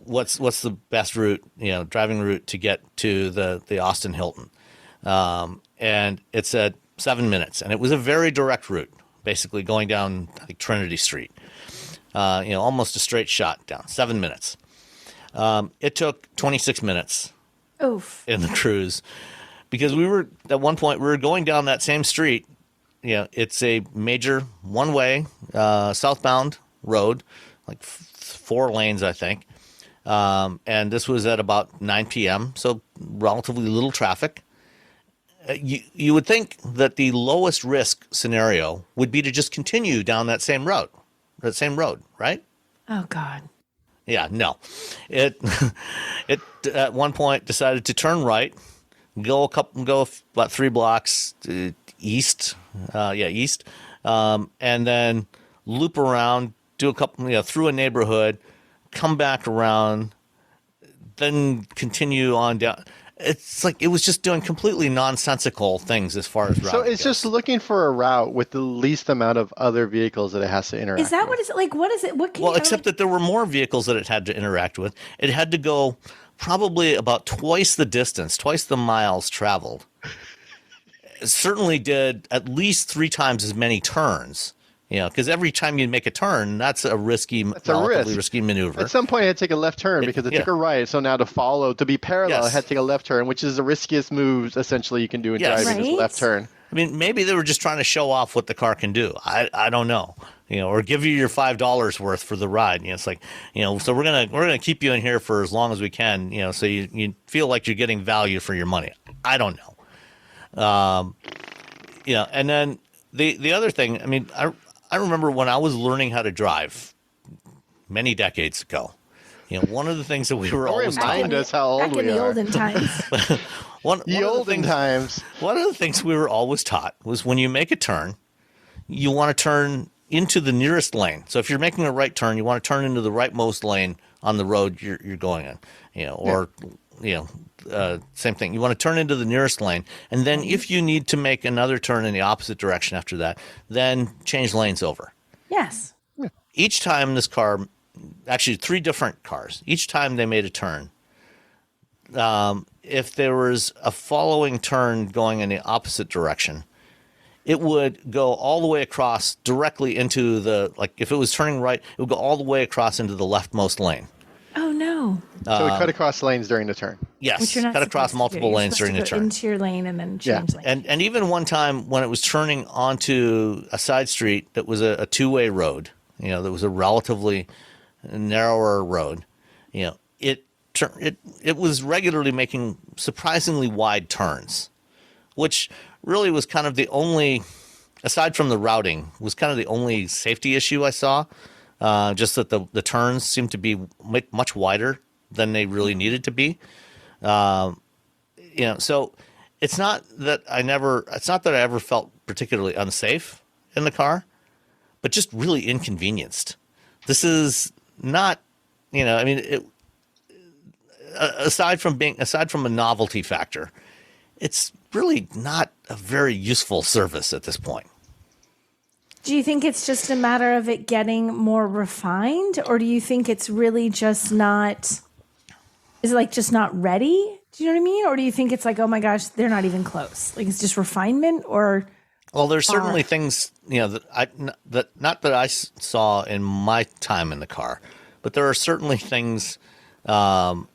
what's the best route, driving route to get to the Austin Hilton, and it said 7 minutes, and it was a very direct route, basically going down Trinity Street, almost a straight shot down, 7 minutes. It took 26 minutes Oof. in the cruise. Because at one point we were going down that same street. It's a major one-way southbound road, like 4 lanes, I think. And this was at about 9 p.m., so relatively little traffic. You would think that the lowest risk scenario would be to just continue down that same road, right? Oh God. Yeah, no. It at one point decided to turn right. Go about 3 blocks east, and then loop around, do a couple, through a neighborhood, come back around, then continue on down. It's like it was just doing completely nonsensical things as far as routing so it's goes. just looking for a route with the least amount of other vehicles that it has to interact Is that with. what it's like? What is it? What can Well, you except that there were more vehicles that it had to interact with. It had to go probably about twice the distance, twice the miles traveled. It certainly did at least 3 times as many turns. Because every time you make a turn, that's a relatively risky maneuver. At some point, it had to take a left turn because it took a right. So now to be parallel, it had to take a left turn, which is the riskiest moves essentially you can do in driving is left turn. I mean, maybe they were just trying to show off what the car can do. I don't know. Or give you your $5 worth for the ride. It's like, so we're gonna keep you in here for as long as we can. So you feel like you're getting value for your money. I don't know. And then the other thing. I mean, I remember when I was learning how to drive many decades ago. One of the things that we were always remind us how old back we in the are. olden times. One of the things we were always taught was when you make a turn, you want to turn into the nearest lane. So if you're making a right turn, you want to turn into the rightmost lane on the road you're going in. Same thing. You want to turn into the nearest lane, and then if you need to make another turn in the opposite direction after that, then change lanes over. Yes. Each time this car, actually 3 different cars, each time they made a turn, if there was a following turn going in the opposite direction, it would go all the way across directly into if it was turning right, it would go all the way across into the leftmost lane. Oh no. So we cut across lanes during the turn. Yes, Which you're not cut across supposed to multiple do. You're lanes supposed during to the go turn. into your lane and then change lane. And even one time when it was turning onto a side street that was a 2-way road, that was a relatively narrower road, it was regularly making surprisingly wide turns, which really was kind of the only, aside from the routing, was kind of the only safety issue I saw. Just that the turns seemed to be much wider than they really needed to be. So it's not that I ever felt particularly unsafe in the car, but just really inconvenienced. This is not, aside from a novelty factor, it's really not a very useful service at this point. Do you think it's just a matter of it getting more refined, or do you think it's really just not? Is it like just not ready? Do you know what I mean? Or do you think it's like, oh my gosh, they're not even close? Like it's just refinement, or? Well, there's certainly things, that I saw in my time in the car, but there are certainly things, that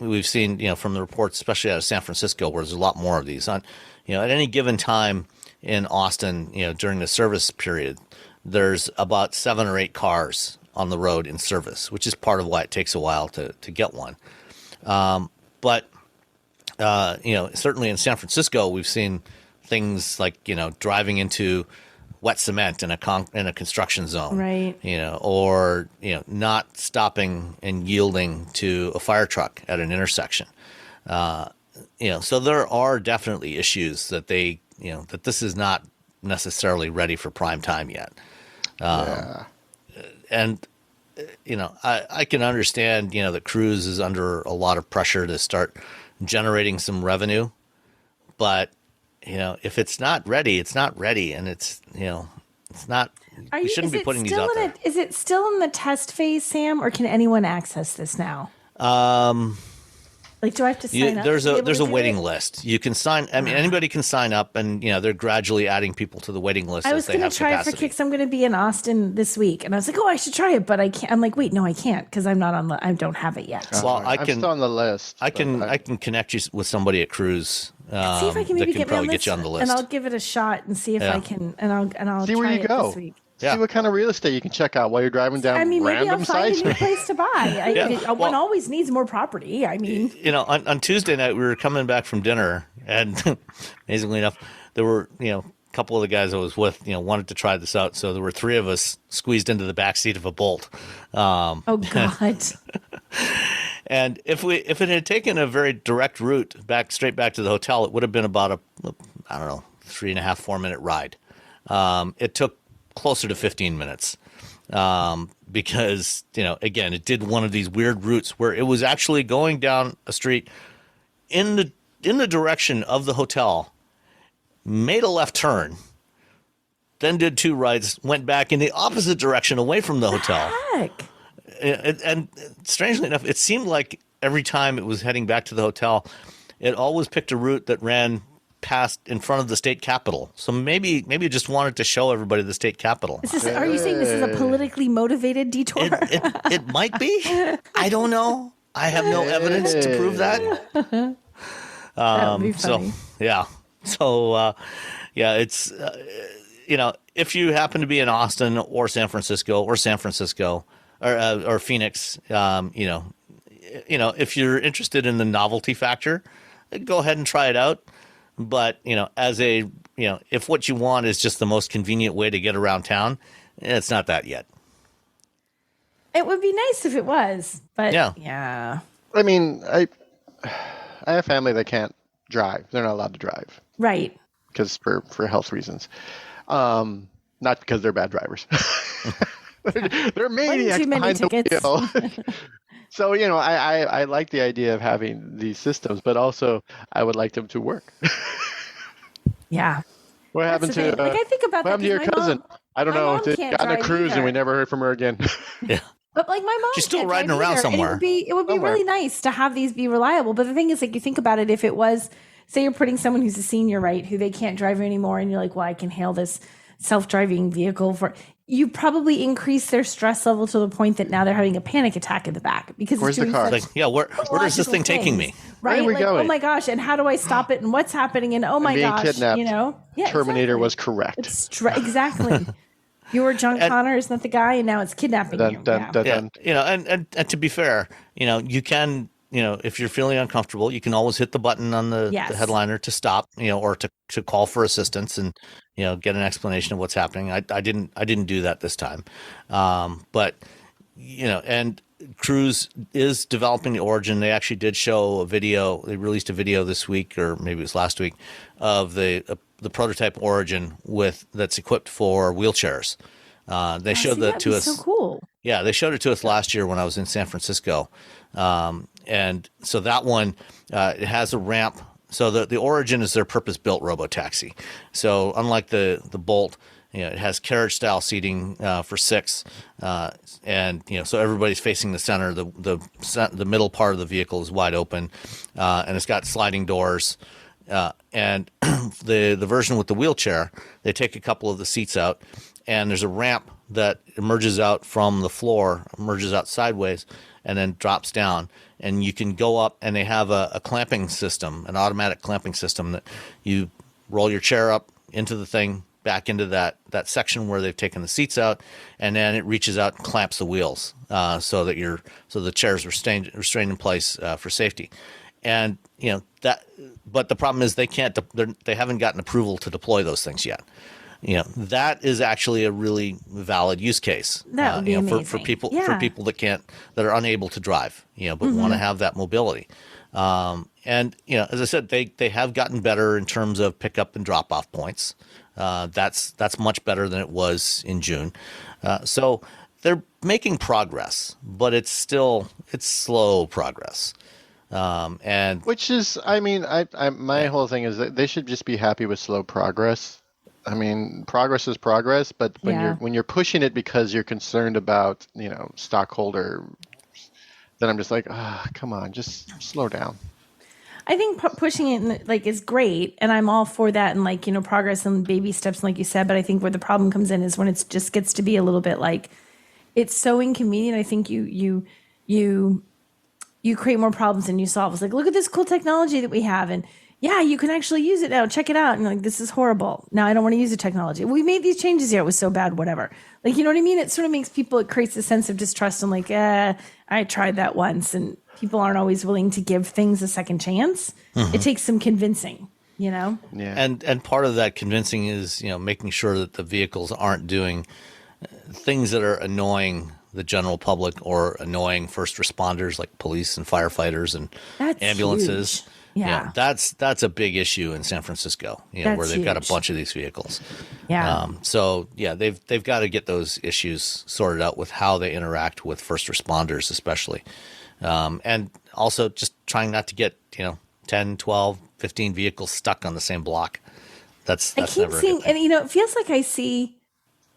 we've seen, from the reports, especially out of San Francisco, where there's a lot more of these. At any given time in Austin, during the service period, there's about 7 or 8 cars on the road in service, which is part of why it takes a while to get one. But certainly in San Francisco, we've seen things like, driving into wet cement in a construction zone, right? Or not stopping and yielding to a fire truck at an intersection. So there are definitely issues that that this is not necessarily ready for prime time yet. And I can understand that Cruise is under a lot of pressure to start generating some revenue, but if it's not ready, it's not ready, and it's not. We shouldn't be putting these out there. Is it still in the test phase, Sam, or can anyone access this now? Like, do I have to sign up? There's a waiting list. You can sign. I mean, anybody can sign up, and they're gradually adding people to the waiting list. I was going to try it for kicks. I'm going to be in Austin this week, and I was like, oh, I should try it, but I can't. I'm like, wait, no, I can't because I'm not on. I don't have it yet. Well, I'm still on the list. I can connect you with somebody at Cruise. See if I can maybe get you on the list, and I'll give it a shot and see if I can. And I'll see try where you it go. This week. See what kind of real estate you can check out while you're driving down maybe random I'll find sites. a new place to buy. One always needs more property. I mean, on Tuesday night we were coming back from dinner, and amazingly enough, there were a couple of the guys I was with wanted to try this out, so there were 3 of us squeezed into the back seat of a Bolt. Oh God! And if it had taken a very direct route straight back to the hotel, it would have been about a 3.5-4 minute ride. It took closer to 15 minutes because again, it did one of these weird routes where it was actually going down a street in the direction of the hotel, made a left turn, then did 2 rights, went back in the opposite direction away from the hotel. Heck? And strangely enough, it seemed like every time it was heading back to the hotel, it always picked a route that ran past in front of the state capitol. So maybe it just wanted to show everybody the state capitol. Are you saying this is a politically motivated detour? It might be. I don't know. I have no evidence to prove that. That would be funny. It's if you happen to be in Austin or San Francisco or Phoenix, if you're interested in the novelty factor, go ahead and try it out. But, if what you want is just the most convenient way to get around town, it's not that yet. It would be nice if it was, but yeah. I mean, I have family that can't drive. They're not allowed to drive. Right. Because for health reasons. Not because they're bad drivers. they're maniacs behind the wheel. So, I like the idea of having these systems, but also I would like them to work. Yeah. What happened to I think about what happened to your cousin? I don't know. They got on a cruise and we never heard from her again. Yeah. But like my mom, she's still riding around somewhere. It would be really nice to have these be reliable. But the thing is, like, you think about it, if it was, say, you're putting someone who's a senior, right, who they can't drive anymore, and you're like, well, I can hail this self-driving vehicle for. You probably increase their stress level to the point that now they're having a panic attack in the back because where's it's doing the car? Where is this thing taking me? Right? Where are we going? Oh my gosh! And how do I stop it? And what's happening? And oh my gosh! Kidnapped. Yeah, Terminator was correct. Exactly. You were John Connor, is not the guy, and now it's kidnapping you. And to be fair, you can. If you're feeling uncomfortable, you can always hit the button on the headliner to stop, or to call for assistance and, get an explanation of what's happening. I didn't do that this time. But, and Cruise is developing the Origin. They actually did show a video. They released a video this week, or maybe it was last week, of the prototype Origin that's equipped for wheelchairs. They showed that to us. So cool. Yeah, they showed it to us last year when I was in San Francisco, and so that one it has a ramp. So the Origin is their purpose-built robotaxi. So unlike the Bolt, it has carriage-style seating for 6, and so everybody's facing the center. The middle part of the vehicle is wide open, and it's got sliding doors. And the version with the wheelchair, they take a couple of the seats out, and there's a ramp that emerges out from the floor, emerges out sideways, and then drops down. And you can go up, and they have a clamping system, an automatic clamping system that you roll your chair up into the thing, back into that section where they've taken the seats out, and then it reaches out and clamps the wheels so the chair's restrained in place for safety. And but the problem is they haven't gotten approval to deploy those things yet. That is actually a really valid use case. That would be amazing. for people that are unable to drive, but want to have that mobility. And as I said, they have gotten better in terms of pickup and drop off points. That's much better than it was in June. So they're making progress, but it's slow progress. And which is, my whole thing is that they should just be happy with slow progress. I mean, progress is progress, but when you're pushing it because you're concerned about, stockholder, then I'm just like, come on, just slow down. I think pushing it is great, and I'm all for that, and progress and baby steps, like you said. But I think where the problem comes in is when it just gets to be a little bit it's so inconvenient. I think you create more problems than you solve. It's like, look at this cool technology that we have, and yeah, you can actually use it now. Check it out. And this is horrible. Now I don't want to use the technology. We made these changes here. It was so bad, whatever. You know what I mean? It sort of it creates a sense of distrust and I tried that once, and people aren't always willing to give things a second chance. Mm-hmm. It takes some convincing, Yeah. And part of that convincing is, making sure that the vehicles aren't doing things that are annoying the general public or annoying first responders like police and firefighters and ambulances. Huge. Yeah. That's a big issue in San Francisco, where they've got a bunch of these vehicles. Yeah. They've got to get those issues sorted out with how they interact with first responders, especially. And also just trying not to get, 10, 12, 15 vehicles stuck on the same block. That's I keep never seeing, a good thing. and it feels like I see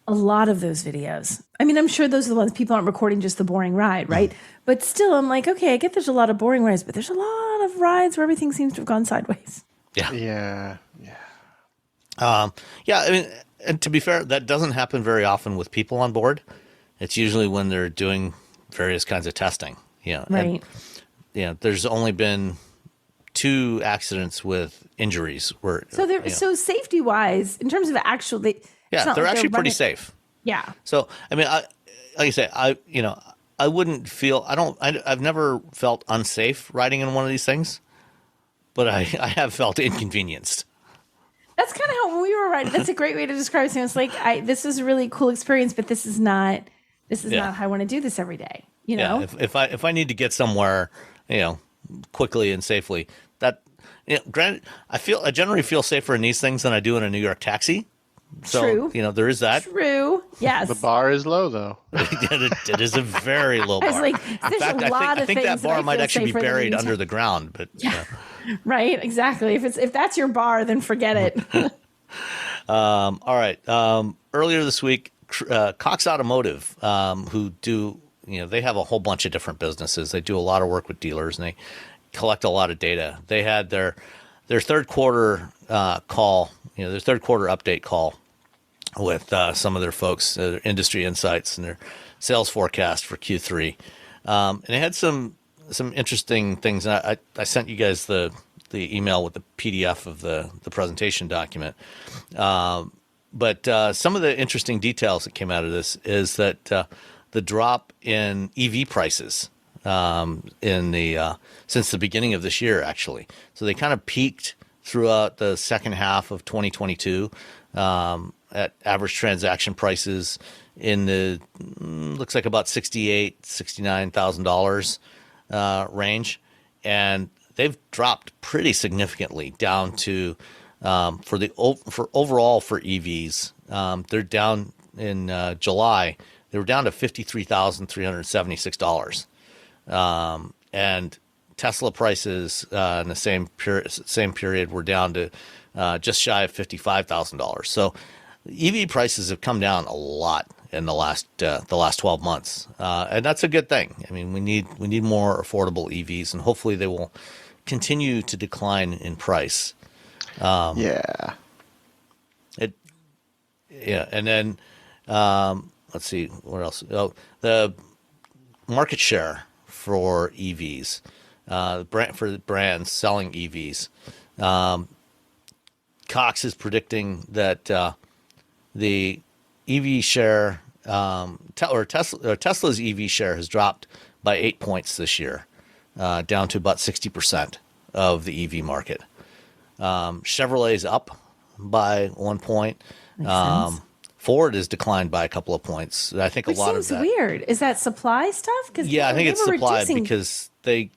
a lot of those videos. I mean, I'm sure those are the ones people aren't recording just the boring ride, right? But still, I'm like, okay, I get there's a lot of boring rides, but there's a lot of rides where everything seems to have gone sideways. Yeah. And to be fair, that doesn't happen very often with people on board. It's usually when they're doing various kinds of testing. Right. And, there's only been 2 accidents with injuries where. So so safety wise, in terms of actual, they're actually pretty safe. Yeah. So like I say, I wouldn't feel. I've never felt unsafe riding in one of these things, but I have felt inconvenienced. That's kind of how when we were riding. That's a great way to describe it. It's like this is a really cool experience, but this is not how I want to do this every day. Yeah, if I need to get somewhere, quickly and safely, granted, I generally feel safer in these things than I do in a New York taxi. So, True. There is that. True. Yes. The bar is low, though. It is a very low bar. I was like, in fact, I think that bar might actually be buried under the ground. But right, exactly. If that's your bar, then forget it. All right. Earlier this week, Cox Automotive, who do, they have a whole bunch of different businesses. They do a lot of work with dealers, and they collect a lot of data. They had their third quarter call, their third quarter update call with some of their folks, their industry insights and their sales forecast for Q3. And they had some interesting things. I sent you guys the email with the PDF of the presentation document. But some of the interesting details that came out of this is that the drop in EV prices since the beginning of this year, actually. So they kind of peaked throughout the second half of 2022. at average transaction prices in the looks like about $69,000 range, and they've dropped pretty significantly down to for overall for EVs. They're down in July. They were down to $53,376, and Tesla prices in the same period were down to just shy of $55,000. So EV prices have come down a lot in the last 12 months, and that's a good thing. I mean, we need more affordable EVs, and hopefully they will continue to decline in price. Yeah. And then let's see what else. Oh, the market share for EVs, for the brands selling EVs. Cox is predicting that the EV share, Tesla's EV share has dropped by 8 points this year, down to about 60% of the EV market. Chevrolet's up by 1 point. Ford has declined by a couple of points. I think Which a lot seems of that. weird. Is that supply stuff? Yeah, I think it's supply reducing... because they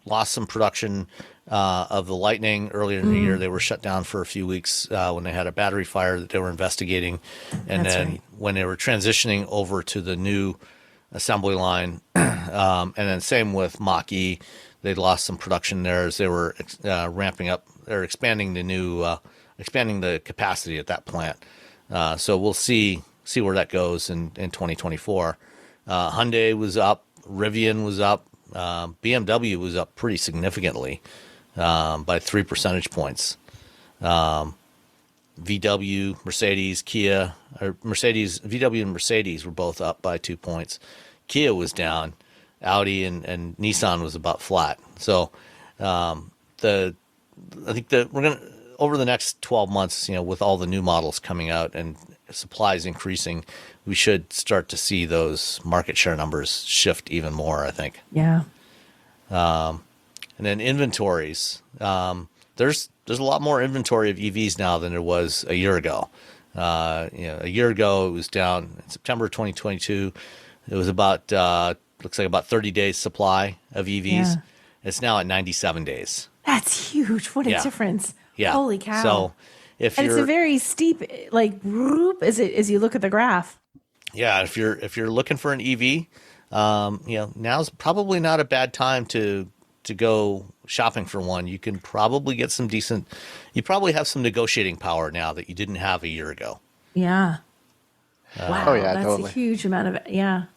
lost some production of the Lightning earlier in the year. They were shut down for a few weeks when they had a battery fire that they were investigating, and That's then right. when they were transitioning over to the new assembly line, and then same with Mach-E, they lost some production there as they were ramping up. They're expanding the capacity at that plant. So we'll see where that goes in 2024. Hyundai was up, Rivian was up, BMW was up pretty significantly by 3 percentage points. VW, Mercedes, Kia, VW and Mercedes were both up by 2 points. Kia was down. Audi and Nissan was about flat. So I think that we're going to, over the next 12 months, with all the new models coming out and supplies increasing, we should start to see those market share numbers shift even more, I think. Yeah. And then inventories. There's a lot more inventory of EVs now than there was a year ago. A year ago it was down in September 2022. It was about looks like about 30 days supply of EVs. Yeah. It's now at 97 days. That's huge. What a difference. Yeah. Holy cow. So if and you're, it's a very steep, whoop, as you look at the graph. yeah, if you're looking for an EV, now's probably not a bad time to go shopping for one. You can probably get some decent. You probably have some negotiating power now that you didn't have a year ago. Yeah. Wow. Oh, yeah, that's totally. a huge amount of I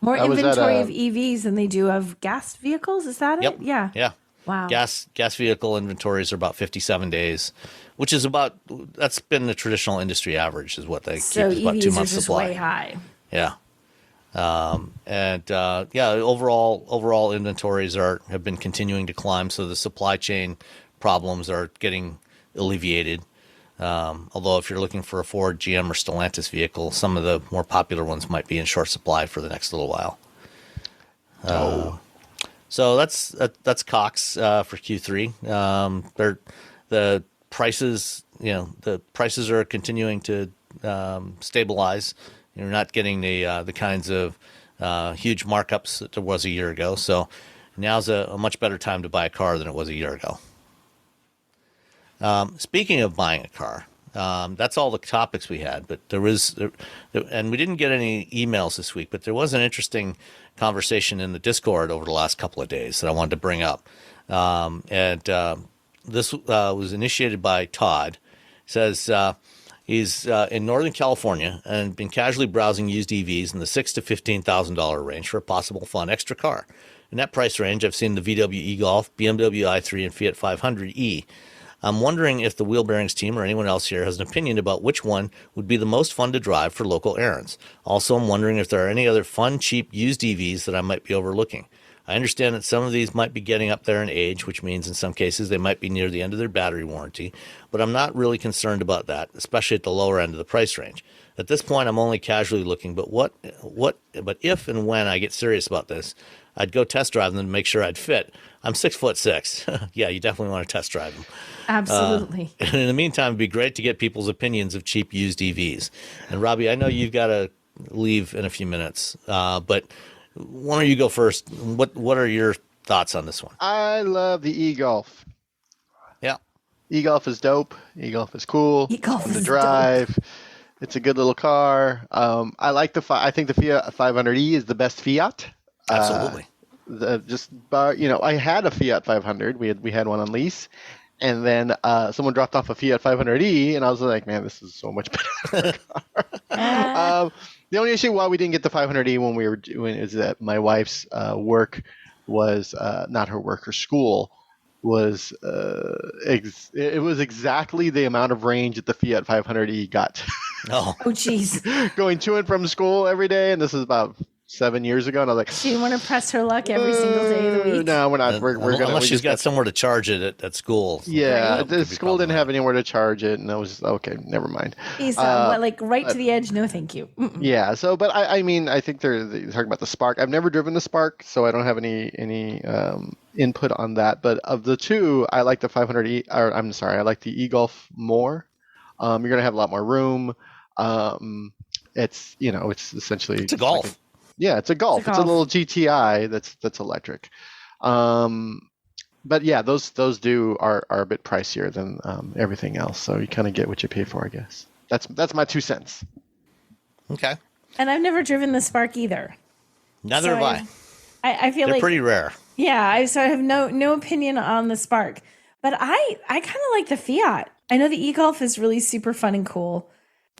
more was at inventory a- of EVs than they do of gas vehicles. Is that Yep. it? Yeah. Yeah. Wow. Gas vehicle inventories are about 57 days, which is that's been the traditional industry average, is what they So keep, is about EVs 2 are months just supply. way high. Yeah. Overall inventories have been continuing to climb, so the supply chain problems are getting alleviated. Although if you're looking for a Ford, GM, or Stellantis vehicle, some of the more popular ones might be in short supply for the next little while. So that's Cox for Q3. The prices are continuing to stabilize. You're not getting the kinds of huge markups that there was a year ago. So now's a much better time to buy a car than it was a year ago. Speaking of buying a car, that's all the topics we had. But and we didn't get any emails this week, but there was an interesting conversation in the Discord over the last couple of days that I wanted to bring up. This was initiated by Todd. He says he's in Northern California and been casually browsing used EVs in the $6,000 to $15,000 range for a possible fun extra car. In that price range, I've seen the VW e-Golf, BMW i3, and Fiat 500e. I'm wondering if the Wheel Bearings team or anyone else here has an opinion about which one would be the most fun to drive for local errands. Also, I'm wondering if there are any other fun, cheap, used EVs that I might be overlooking. I understand that some of these might be getting up there in age, which means in some cases they might be near the end of their battery warranty, but I'm not really concerned about that, especially at the lower end of the price range. At this point, I'm only casually looking, but if and when I get serious about this, I'd go test drive them to make sure I'd fit. I'm 6'6". Yeah, you definitely want to test drive them. Absolutely. And in the meantime, it'd be great to get people's opinions of cheap used EVs. And Robbie, I know you've got to leave in a few minutes, but why don't you go first? What are your thoughts on this one? I love the e-Golf. Yeah. E-Golf is dope. E-Golf is cool. E-Golf Fun to is drive. Dope. It's a good little car. I think the Fiat 500e is the best Fiat. Absolutely. I had a Fiat 500. We had one on lease, and then someone dropped off a Fiat 500e, and I was like, man, this is so much better car. The only issue why we didn't get the 500e when we were doing is that my wife's work was not her work, her school was it was exactly the amount of range that the Fiat 500e got. Oh, jeez. Going to and from school every day, and this is about 7 years ago, and I was like, she didn't want to press her luck every single day of the week. No, we're not. We're gonna, unless she's got somewhere to charge it at school. Yeah, the school didn't have anywhere to charge it, and I was okay. Never mind. He's right to the edge. No, thank you. Mm-mm. Yeah. So, but I mean, I think they're talking about the Spark. I've never driven the Spark, so I don't have any input on that. But of the two, I like the 500e. Or I'm sorry, I like the e-Golf more. You're gonna have a lot more room. It's essentially it's a Golf. It's a Golf. It's a little GTI that's electric. But yeah, those are a bit pricier than everything else. So you kind of get what you pay for, I guess. That's my 2 cents. Okay. And I've never driven the Spark either. Neither have I. I feel They're like pretty rare. Yeah, I have no opinion on the Spark, but I kind of like the Fiat. I know the e-Golf is really super fun and cool,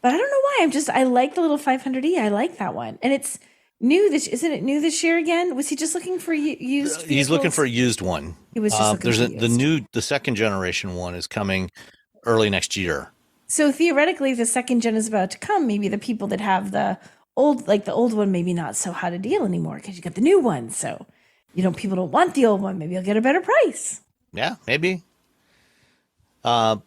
but I don't know why. I like the little 500e. I like that one, and it's new. Isn't it new this year again? Was he just looking for used? He's looking for a used one. He was just looking for used. The second generation one is coming early next year. So theoretically, the second gen is about to come. Maybe the people that have the old one, maybe not so hot a deal anymore because you got the new one. So people don't want the old one. Maybe you'll get a better price. Yeah, maybe. I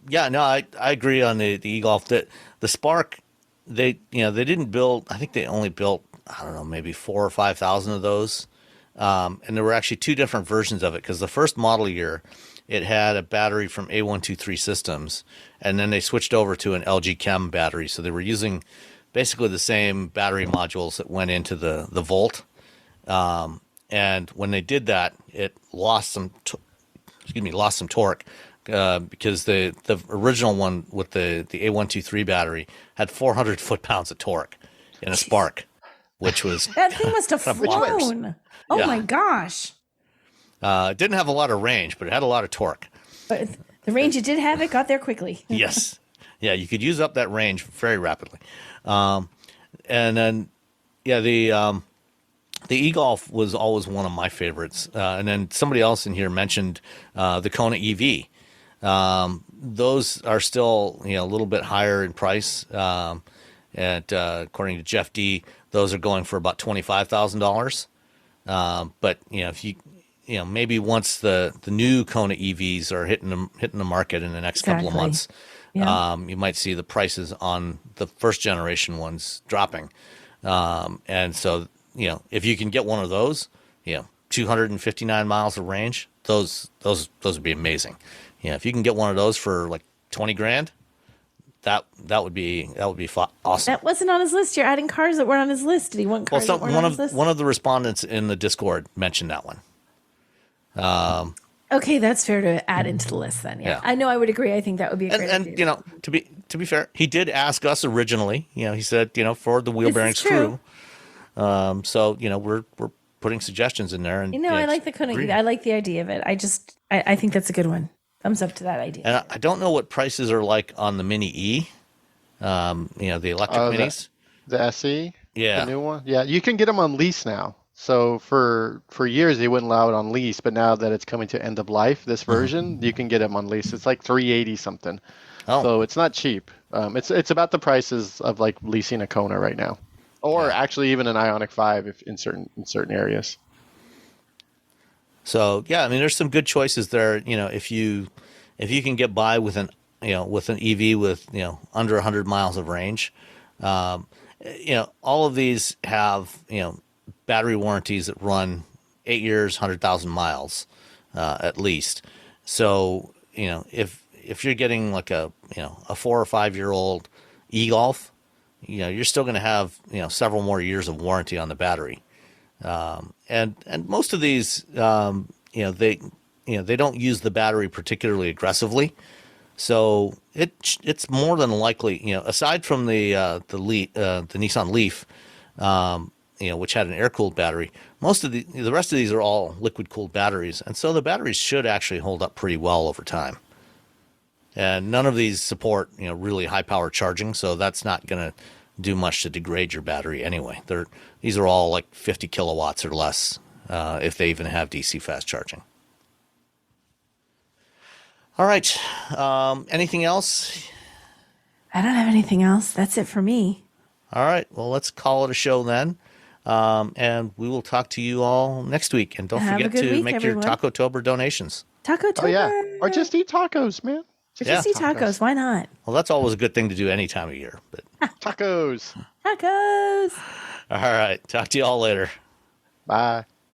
agree on the e-Golf. The Spark, they didn't build. I think they only built, I don't know, maybe 4,000 or 5,000 of those. And there were actually 2 different versions of it because the first model year, it had a battery from A123 Systems, and then they switched over to an LG Chem battery. So they were using basically the same battery modules that went into the Volt. And when they did that, it lost some torque. Because the original one with the A123 battery had 400 foot-pounds of torque in a Spark, which was that thing must have flown. Oh yeah. My gosh! It didn't have a lot of range, but it had a lot of torque. But the range it did have, it got there quickly. Yes, yeah, you could use up that range very rapidly. And then, the e-Golf was always one of my favorites. And then somebody else in here mentioned the Kona EV. Those are still, a little bit higher in price. And according to Jeff D, those are going for about $25,000. But if you, maybe once the new Kona EVs are hitting the market in the next couple of months, you might see the prices on the first generation ones dropping. And so, if you can get one of those, 259 miles of range, those would be amazing. If you can get one of those for like $20,000, that would be awesome. That wasn't on his list. You're adding cars that weren't on his list. Did he want cars that weren't on his list? One of the respondents in the Discord mentioned that one. Okay, that's fair to add into the list then. Yeah. I know I would agree. I think that would be a great idea. And to be fair, he did ask us originally. He said, for the wheel bearings crew. So we're putting suggestions in there, and I like the Kona. I like the idea of it. I think that's a good one. Thumbs up to that idea. And I don't know what prices are like on the Mini E. The electric minis. The SE. Yeah. The new one. Yeah, you can get them on lease now. So for years they wouldn't allow it on lease, but now that it's coming to end of life, this version, you can get them on lease. It's like $380 something. Oh. So it's not cheap. It's about the prices of like leasing a Kona right now, or actually even an Ioniq 5 if in certain areas. So there's some good choices there. If you can get by with an EV with under 100 miles of range, all of these have battery warranties that run 8 years, 100,000 miles, at least. So, if you're getting like a 4 or 5 year old e-Golf, you're still going to have, several more years of warranty on the battery. And most of these, they don't use the battery particularly aggressively. So it's more than likely, aside from the Nissan Leaf, which had an air-cooled battery, most of the rest of these are all liquid-cooled batteries. And so the batteries should actually hold up pretty well over time. And none of these support, really high-power charging, so that's not going to do much to degrade your battery anyway. These are all like 50 kilowatts or less, if they even have DC fast charging. All right. Anything else? I don't have anything else. That's it for me. All right. Well, let's call it a show then. And we will talk to you all next week. And don't forget to make your Taco-tober donations. Taco-tober. Oh, yeah. Or just eat tacos, man. Or just eat tacos. Why not? Well, that's always a good thing to do any time of year. But Tacos. Tacos. All right. Talk to you all later. Bye.